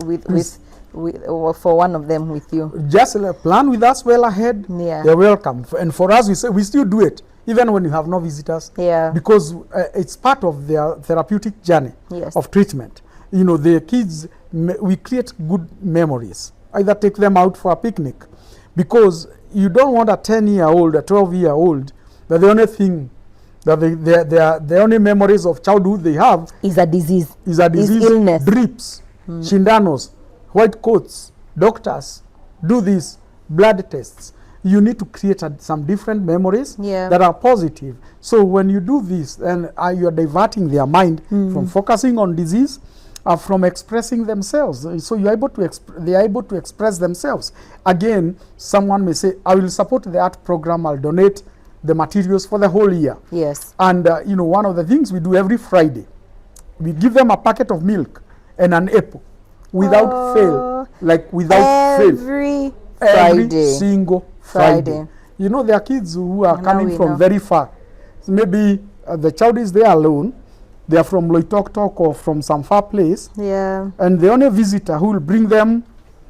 for one of them with you. Just plan with us well ahead. Yeah. You're welcome. And for us, we say we still do it even when you have no visitors. Yeah. Because it's part of their therapeutic journey Yes. of treatment. You know, the kids, we create good memories. Either take them out for a picnic, because you don't want a 10-year-old, a 12-year-old, that the only thing that the only memories of childhood they have Is a disease. is a disease, illness. drips, shindanos, white coats, doctors, do this, blood tests. You need to create some different memories Yeah. that are positive. So when you do this, then you're diverting their mind from focusing on disease, from expressing themselves. So you're able to they are able to express themselves. Again, someone may say, I will support the art program, I'll donate the materials for the whole year. Yes. And you know, one of the things we do every Friday, we give them a packet of milk and an apple without fail, like without fail. Every Every Friday. single Friday. Friday. You know, there are kids who are Now coming we from know. very far. So maybe the child is there alone. They are from Loitoktok or from some far place. Yeah. And the only visitor who will bring them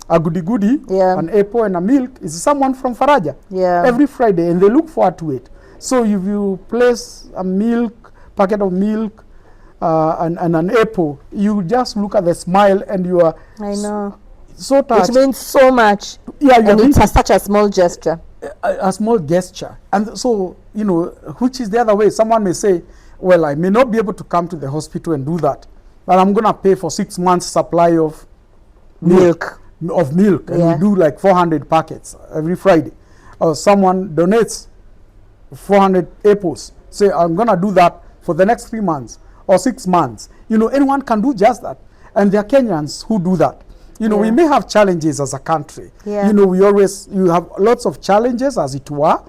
a goody, Yeah. an apple and a milk, is someone from Faraja. Yeah. Every Friday, and they look forward to it. So if you place a packet of milk and an apple, you just look at the smile and you are I know. so touched. It means so much. Yeah, And it's such a small gesture. a small gesture. And so, you know, which is the other way. Someone may say, well, I may not be able to come to the hospital and do that, but I'm going to pay for 6 months supply of milk. And Yeah. we do like 400 packets every Friday. Or someone donates 400 apples. Say, I'm going to do that for the next 3 months or 6 months. You know, anyone can do just that. And there are Kenyans who do that. You know, we may have challenges as a country. Yeah. You know, you have lots of challenges, as it were,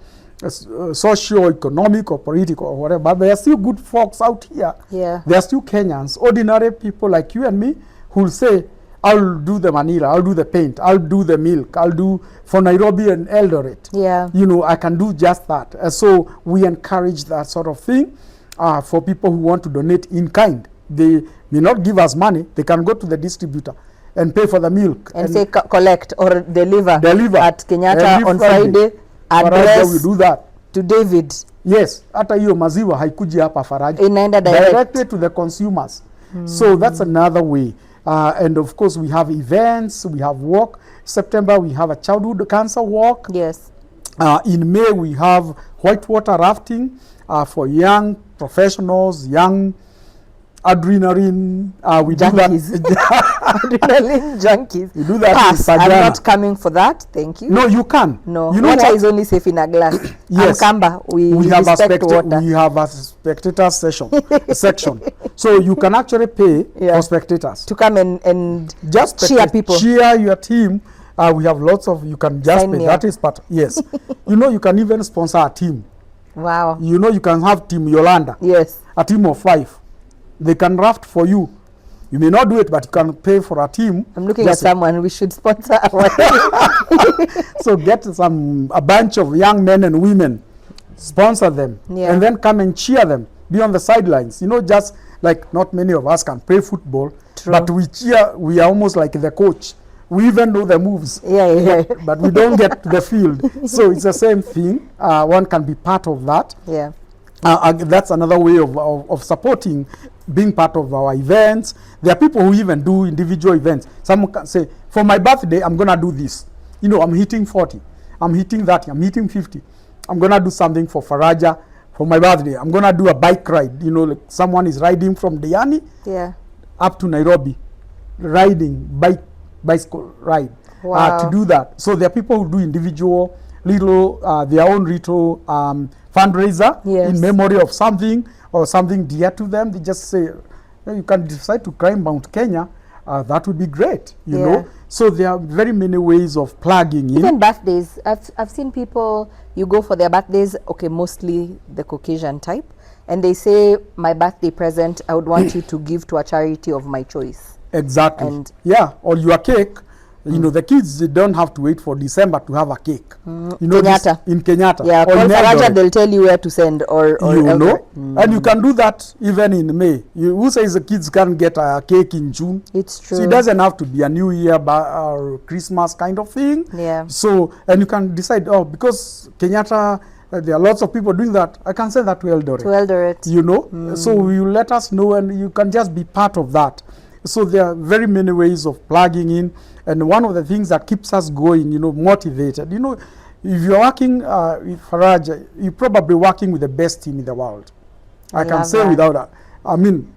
socio, economic, or political, or whatever. But there are still good folks out here. Yeah. There are still Kenyans, ordinary people like you and me, who will say, I'll do the manila, I'll do the paint, I'll do the milk, I'll do for Nairobi and Eldoret. Yeah. You know, I can do just that. So we encourage that sort of thing for people who want to donate in kind. They may not give us money. They can go to the distributor and pay for the milk. And say collect or deliver at Kenyatta Every on Friday. Faraja, we do that. To David. Yes, hata hiyo maziwa haikuji hapa Faraja. Inaenda direct. Directly to the consumers. So that's another way. And of course, we have events, we have walk. September, we have a childhood cancer walk. Yes. In May, we have whitewater rafting for young professionals, young adrenaline. We Junkies. do that. Adrenaline junkies. We do that in Pass. I'm Sagana. not coming for that. Thank you. No, you can. No. You know Water what? is only safe in a glass. Yes. Kamba, we have respect water. we have a spectator section. So you can actually pay for spectators. To come and Just cheer people. Cheer your team. We have lots of, you can just Sign pay. me That up. is part. Yes. You know, you can even sponsor a team. Wow. You know, you can have Team Yolanda. Yes. A team of 5. They can raft for you. You may not do it, but you can pay for a team. I'm looking at someone. We should sponsor our So get a bunch of young men and women, sponsor them, and then come and cheer them. Be on the sidelines. You know, just like not many of us can play football, but we cheer. We are almost like the coach. We even know the moves. But we don't get to the field. So it's the same thing. One can be part of that. Yeah. That's another way of supporting, being part of our events. There are people who even do individual events. Someone can say, for my birthday, I'm going to do this. You know, I'm hitting 40. I'm hitting 30. I'm hitting 50. I'm going to do something for Faraja for my birthday. I'm going to do a bike ride. You know, like someone is riding from Diani up to Nairobi, riding bicycle ride. To do that. So there are people who do individual, their own little fundraiser in memory of something or something dear to them. They just say, you can decide to climb Mount Kenya. That would be great, you know. So there are very many ways of plugging in. Even birthdays. I've seen people, you go for their birthdays, okay, mostly the Caucasian type, and they say, my birthday present, I would want you to give to a charity of my choice. Exactly. And or your cake, You know, the kids, they don't have to wait for December to have a cake. You know, Kenyatta. in Kenyatta. Yeah, or call in Faraja, Eldoret. they'll tell you where to send or You know, Eldoret. and you can do that even in May. Who says the kids can't get a cake in June? It's true. So it doesn't have to be a New Year or Christmas kind of thing. Yeah. So, and you can decide, oh, because Kenyatta, there are lots of people doing that, I can send that to Eldoret. To Eldoret. You know, so you let us know and you can just be part of that. So there are very many ways of plugging in. And one of the things that keeps us going, you know, motivated, you know, if you're working with Faraja, you're probably working with the best team in the world. I can say that. without a, I mean,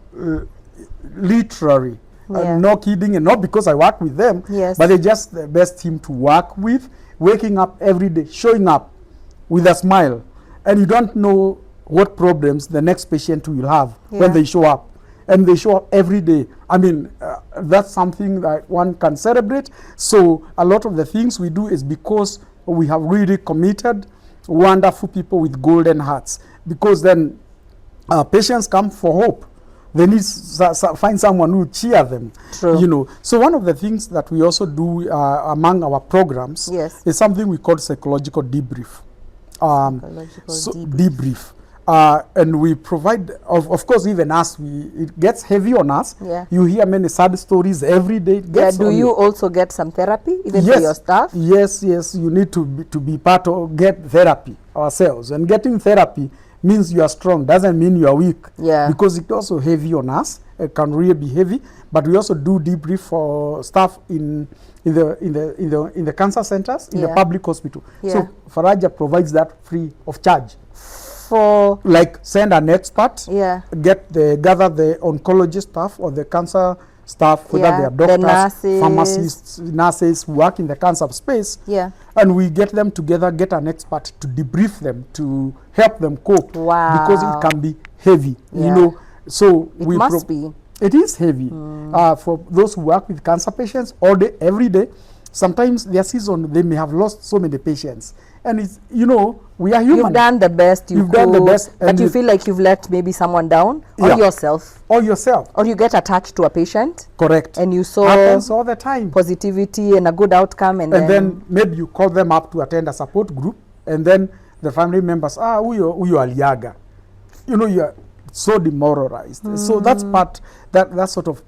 literally, no kidding, and not because I work with them, Yes. but they're just the best team to work with, waking up every day, showing up with a smile, and you don't know what problems the next patient will have when they show up. And they show up every day. I mean, that's something that one can celebrate. So a lot of the things we do is because we have really committed, wonderful people with golden hearts. Because then patients come for hope. They need find someone who cheer them. True. You know. So one of the things that we also do among our programs is something we call psychological debrief. Debrief. And we provide, of course, even us, it gets heavy on us. Yeah. You hear many sad stories every day. Do you also get some therapy, even for your staff? Yes, you need to be part of, get therapy ourselves. And getting therapy means you are strong, doesn't mean you are weak. Yeah. Because it's also heavy on us. It can really be heavy. But we also do debrief for staff in the cancer centers, in the public hospital. Yeah. So Faraja provides that free of charge. For like send an expert, gather the oncology staff or the cancer staff, whether they are doctors, nurses, pharmacists, nurses who work in the cancer space, and we get them together, get an expert to debrief them, to help them cope. Wow. Because it can be heavy, you know. So it must be. It is heavy for those who work with cancer patients all day, every day. Sometimes their season, they may have lost so many patients. And it's, you know, we are human. You've done the best you've done the best. But you feel like you've let maybe someone down, or yourself. Or yourself. Or you get attached to a patient. Correct. And you saw happens all the time. Positivity and a good outcome. And then maybe you call them up to attend a support group. And then the family members, uyo aliaga. You know, you're so demoralized. So that's part, that sort of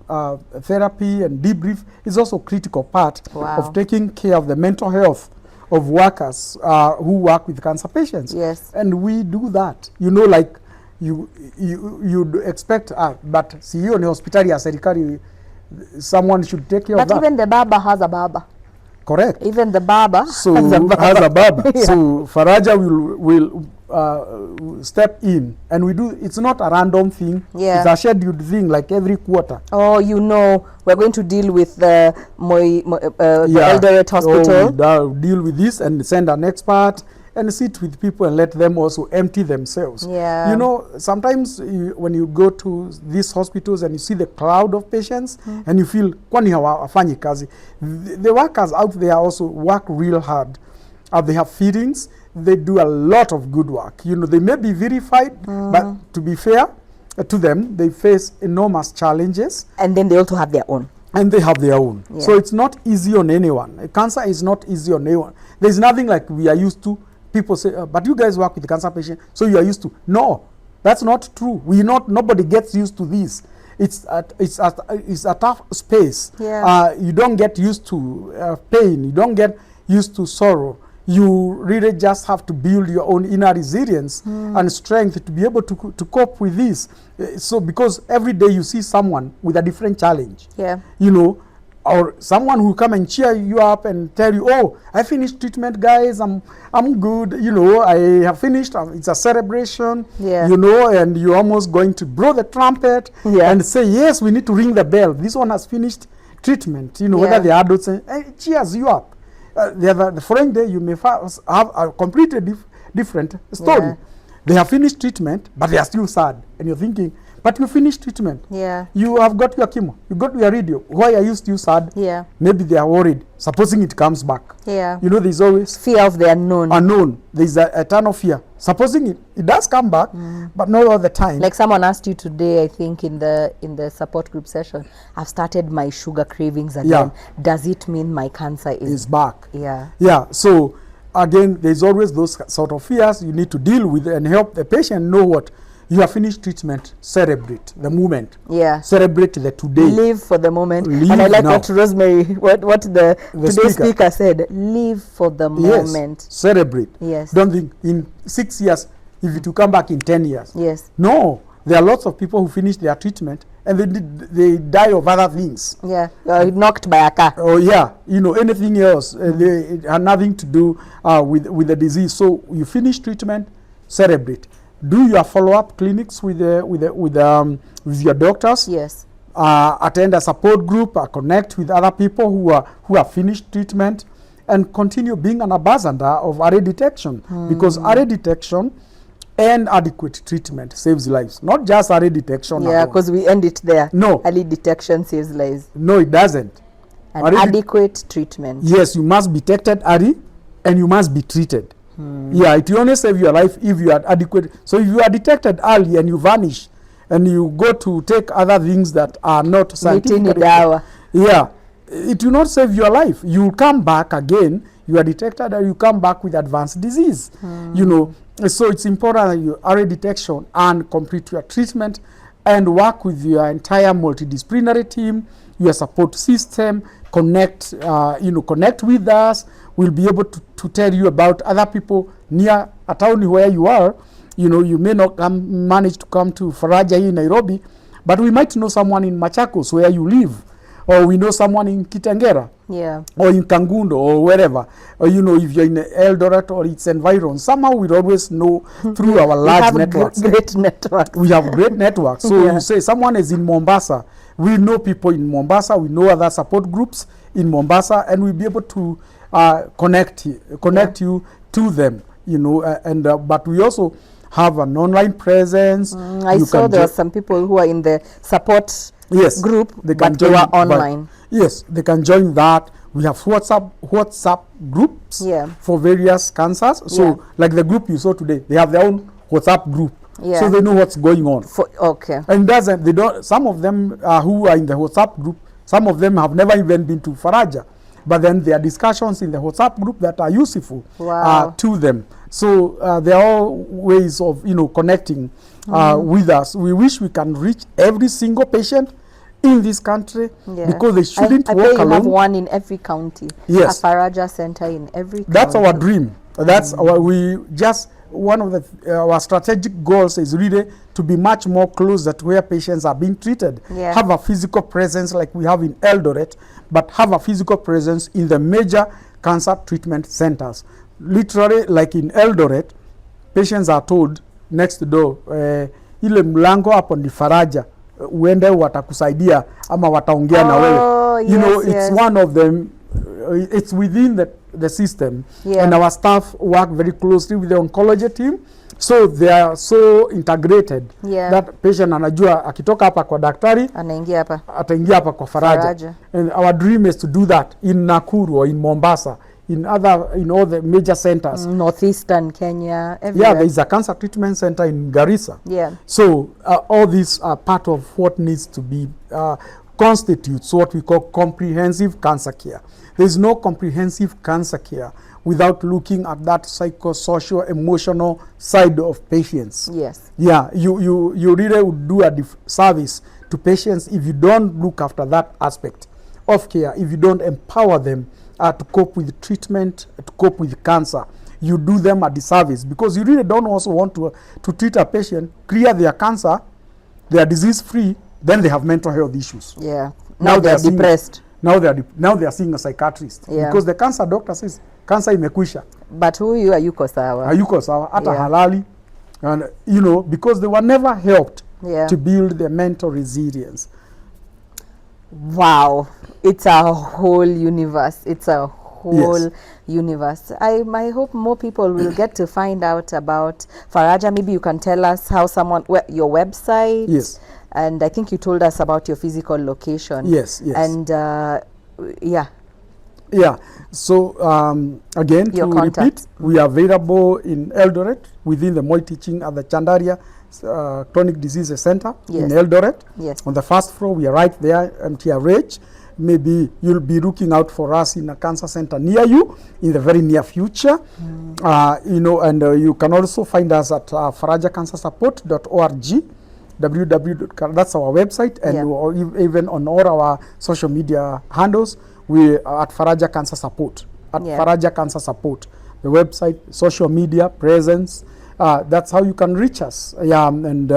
therapy and debrief is also a critical part of taking care of the mental health of workers who work with cancer patients. Yes. And we do that. You know, like you'd expect, but CEO in the hospital ya serikali, someone should take care of that. But even the baba has a baba. Correct. Even the baba has a baba. So Faraja will step in, and we do. It's not a random thing. It's a scheduled thing, like every quarter. Oh, you know, we're going to deal with the Eldoret Hospital. We'll deal with this and send an expert and sit with people and let them also empty themselves. Yeah. You know, sometimes when you go to these hospitals and you see the crowd of patients and you feel, kwani hawafanyi kazi. The workers out there also work real hard. They have feelings. They do a lot of good work. You know, they may be verified, but to be fair to them, they face enormous challenges. And then they also have their own. And they have their own. Yeah. So it's not easy on anyone. Cancer is not easy on anyone. There's nothing like we are used to. People say, but you guys work with cancer patients, so you are used to. No, that's not true. Nobody gets used to this. It's a tough space. Yeah. You don't get used to pain. You don't get used to sorrow. You really just have to build your own inner resilience and strength to be able to cope with this. So because every day you see someone with a different challenge. Yeah. You know, or someone who come and cheer you up and tell you, oh, I finished treatment, guys. I'm good. You know, I have finished. It's a celebration. Yeah. You know, and you're almost going to blow the trumpet and say, yes, we need to ring the bell. This one has finished treatment. You know, whether the adults say, hey, cheers you up. The following day, you may have a completely different story. Yeah. They have finished treatment, but they are still sad. And you're thinking, but you finish treatment. Yeah. You have got your chemo, you got your radio. Why are you still sad? Yeah. Maybe they are worried, supposing it comes back. Yeah. You know, there's always fear of the unknown. Unknown. There's a ton of fear. Supposing it does come back, but not all the time. Like someone asked you today, I think in the support group session, I've started my sugar cravings again. Yeah. Does it mean my cancer is back? Yeah. Yeah. So again, there's always those sort of fears you need to deal with and help the patient know what you have finished treatment. Celebrate the moment. Yeah. Celebrate the today. Live for the moment. Live and I like now. what Rosemary, what the today's speaker said. Live for the moment. Yes. Celebrate. Yes. Don't think in 6 years if it will come back in 10 years. Yes. No. There are lots of people who finish their treatment and they die of other things. Yeah, knocked by a car. Oh yeah, you know, anything else. They have nothing to do with the disease. So you finish treatment, celebrate. Do your follow-up clinics with your doctors. Yes. Attend a support group. Connect with other people who have finished treatment, and continue being an ambassador of early detection, because early detection and adequate treatment saves lives, not just early detection. Yeah, because we end it there. No. Early detection saves lives. No, it doesn't. And adequate treatment. Yes, you must be detected early and you must be treated. Yeah, it will only save your life if you are adequate. So if you are detected early and you vanish and you go to take other things that are not scientific, yeah, it will not save your life. You will come back again. You are detected and you come back with advanced disease. You know, so it's important that you early detection and complete your treatment and work with your entire multidisciplinary team, your support system, connect with us. We'll be able to tell you about other people near a town where you are. You know, you may not manage to come to Faraja here in Nairobi, but we might know someone in Machakos where you live, or we know someone in Kitengera, yeah, or in Kangundo, or wherever. Or, you know, if you're in Eldoret or its environs, somehow we'll always know through our large networks. Great networks. We have great networks. So you say someone is in Mombasa. We know people in Mombasa. We know other support groups in Mombasa, and we'll be able to connect you to them. You know, but we also have an online presence. I saw there are some people who are in the support group, they can but they were online. Yes, they can join that. We have WhatsApp groups for various cancers. So like the group you saw today, they have their own WhatsApp group. Yeah. So they know what's going on. And they don't. Some of them who are in the WhatsApp group, some of them have never even been to Faraja, but then there are discussions in the WhatsApp group that are useful to them. So there are all ways of connecting with us. We wish we can reach every single patient in this country because they shouldn't walk alone. You have one in every county. Yes, a Faraja center in every county. That's our dream. That's one of our strategic goals is really to be much more closer to where patients are being treated. Have a physical presence like we have in Eldoret, but have a physical presence in the major cancer treatment centers. Literally, like in Eldoret, patients are told next door, ile mlango hapo ni Faraja, uende watakusaidia ama wataongea na wewe. You know, it's one of them. It's within the system, and our staff work very closely with the oncology team, so they are so integrated that patient anajua akitoka hapa kwa daktari ataingia hapa kwa Faraja. And our dream is to do that in Nakuru or in Mombasa, in all the major centers, northeastern Kenya, everywhere. Yeah, there is a cancer treatment center in Garissa. So all these are part of what needs to be constitutes what we call comprehensive cancer care. There is no comprehensive cancer care without looking at that psychosocial, emotional side of patients. Yeah, you really would do a service to patients if you don't look after that aspect of care, if you don't empower them to cope with treatment, to cope with cancer. You do them a disservice because you really don't also want to treat a patient, clear their cancer, they are disease-free, then they have mental health issues. Now they are depressed. Now they are seeing a psychiatrist because the cancer doctor says cancer imekwisha. But huyu hayuko sawa. Hayuko sawa hata halali, and because they were never helped to build their mental resilience. Wow, it's a whole universe. It's a whole universe. I hope more people will get to find out about Faraja. Maybe you can tell us how your website. Yes. And I think you told us about your physical location. Yes. And yeah. So again, your to contact. repeat, we are available in Eldoret within the Moi Teaching at the Chandaria Chronic Diseases Center in Eldoret. Yes. On the first floor, we are right there, MTRH. Maybe you'll be looking out for us in a cancer center near you in the very near future. You know, and you can also find us at farajacancersupport.org. That's our website, and even on all our social media handles, we are at Faraja Cancer Support. Faraja Cancer Support, the website, social media presence. That's how you can reach us. And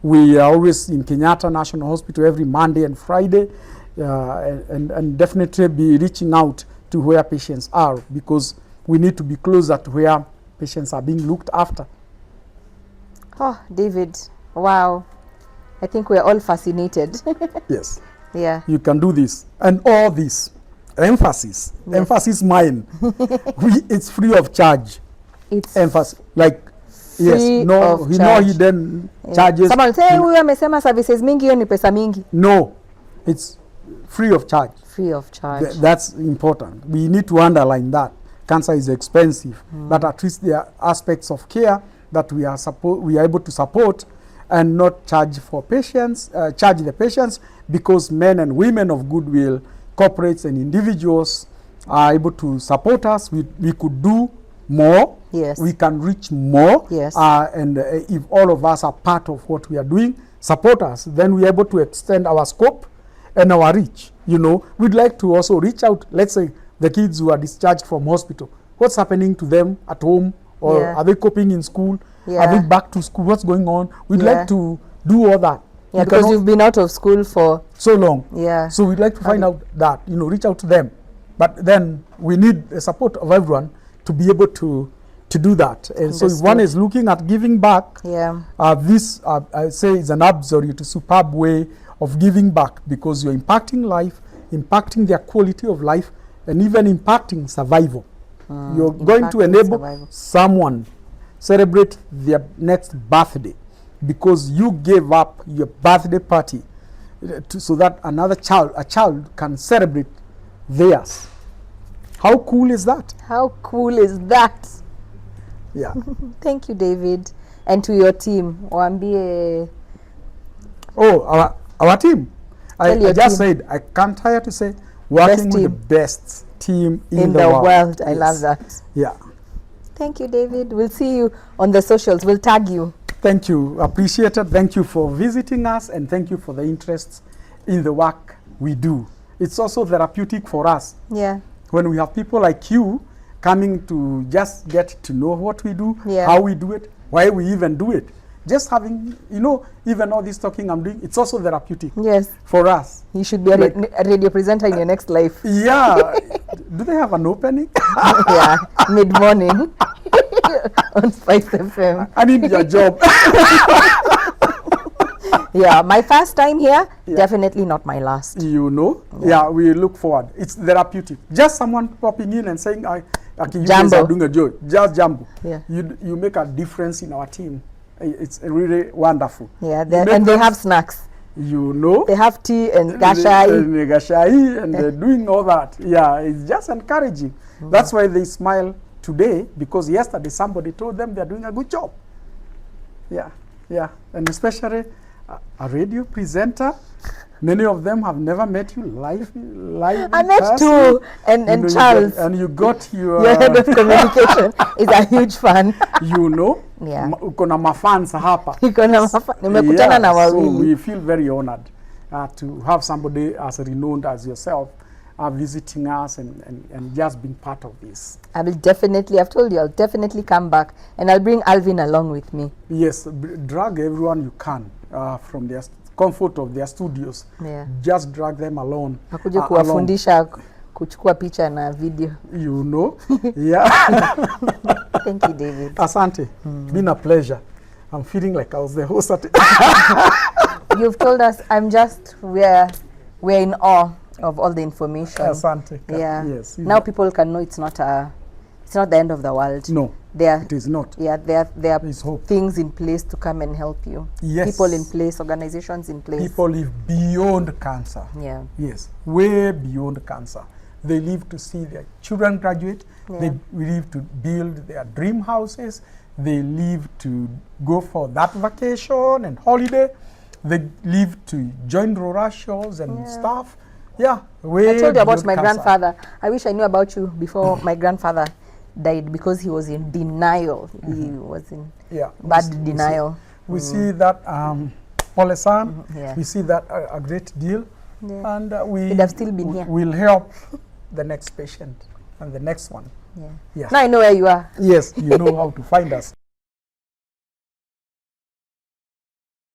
we are always in Kenyatta National Hospital every Monday and Friday, and definitely be reaching out to where patients are, because we need to be closer to where patients are being looked after. Oh, David, wow. I think we're all fascinated. Yes. Yeah. You can do this. And all this, emphasis mine. It's free of charge. It's emphasis, like, free of charge. No hidden charges. Someone say, huyu amesema services mingi, hiyo ni pesa mingi. No, it's free of charge. Free of charge. That's important. We need to underline that. Cancer is expensive, but at least there are aspects of care that we are able to support and not charge for patients, charge the patients, because men and women of goodwill, corporates and individuals are able to support us. We could do more. Yes. We can reach more. Yes. And if all of us are part of what we are doing, support us, then we're able to extend our scope and our reach. You know, we'd like to also reach out, let's say, the kids who are discharged from hospital. What's happening to them at home? Or are they coping in school? Are they back to school? What's going on? We'd like to do all that. Yeah, because you've been out of school for so long. Yeah. So we'd like to find out that, you know, reach out to them. But then we need the support of everyone to be able to do that. And so if one is looking at giving back, this, I say, is an absolute superb way of giving back, because you're impacting life, impacting their quality of life, and even impacting survival. You're going to enable someone celebrate their next birthday because you gave up your birthday party so that a child can celebrate theirs. How cool is that? How cool is that? Yeah. Thank you, David. And to your team, Wambie. Oh, our team. I just said, I can't tire to say, working with the best team in the world. I love that. Yeah. Thank you, David. We'll see you on the socials. We'll tag you. Thank you. Appreciate it. Thank you for visiting us, and thank you for the interest in the work we do. It's also therapeutic for us. Yeah. When we have people like you coming to just get to know what we do, how we do it, why we even do it. Just having, you know, even all this talking I'm doing, it's also therapeutic. Yes. For us. You should be a radio presenter in your next life. Yeah. Do they have an opening? Yeah. Mid-morning on Spice FM. I need your job. Yeah, my first time here, definitely not my last. You know? Yeah, we look forward. It's therapeutic. Just someone popping in and saying, you guys are doing a job. Just Jambo. Yeah. You make a difference in our team. It's really wonderful. Yeah, and they have snacks. You know? They have tea and gashai. And they're doing all that. Yeah, it's just encouraging. That's why they smile today, because yesterday somebody told them they're doing a good job. Yeah, yeah. And especially a radio presenter. Many of them have never met you live. I met two, and Charles. And you got your head of communication is a huge fan. You know? Yeah. Uko na mafans hapa. Nimekutana na wawili. So we feel very honored to have somebody as renowned as yourself visiting us and just being part of this. I will definitely, I've told you, I'll definitely come back, and I'll bring Alvin along with me. Yes, drag everyone you can from their comfort of their studios. Yeah. Just drag them alone. Akuje kuwafundisha kuchukua picha na video. You know? Yeah. Thank you, David. Asante. Been a pleasure. I'm feeling like I was the host at You've told us, we're in awe of all the information. Asante. Yeah. Yes. Now people can know it's not the end of the world. No, There, it is not. yeah, there are There's hope. things in place to come and help you. Yes. People in place, organizations in place. People live beyond cancer. Yeah. Yes, way beyond cancer. They live to see their children graduate. Yeah. They live to build their dream houses. They live to go for that vacation and holiday. They live to join rural shows and stuff. Yeah, way I told you about beyond my cancer. grandfather. I wish I knew about you before my grandfather died, because he was in denial. He was in Yeah, bad denial. We see that, Pole san, Yeah. we see that a great deal. Yeah. And we He'd have still been here. will help the next patient and the next one. Yeah. Yes. Now I know where you are. Yes, you know how to find us.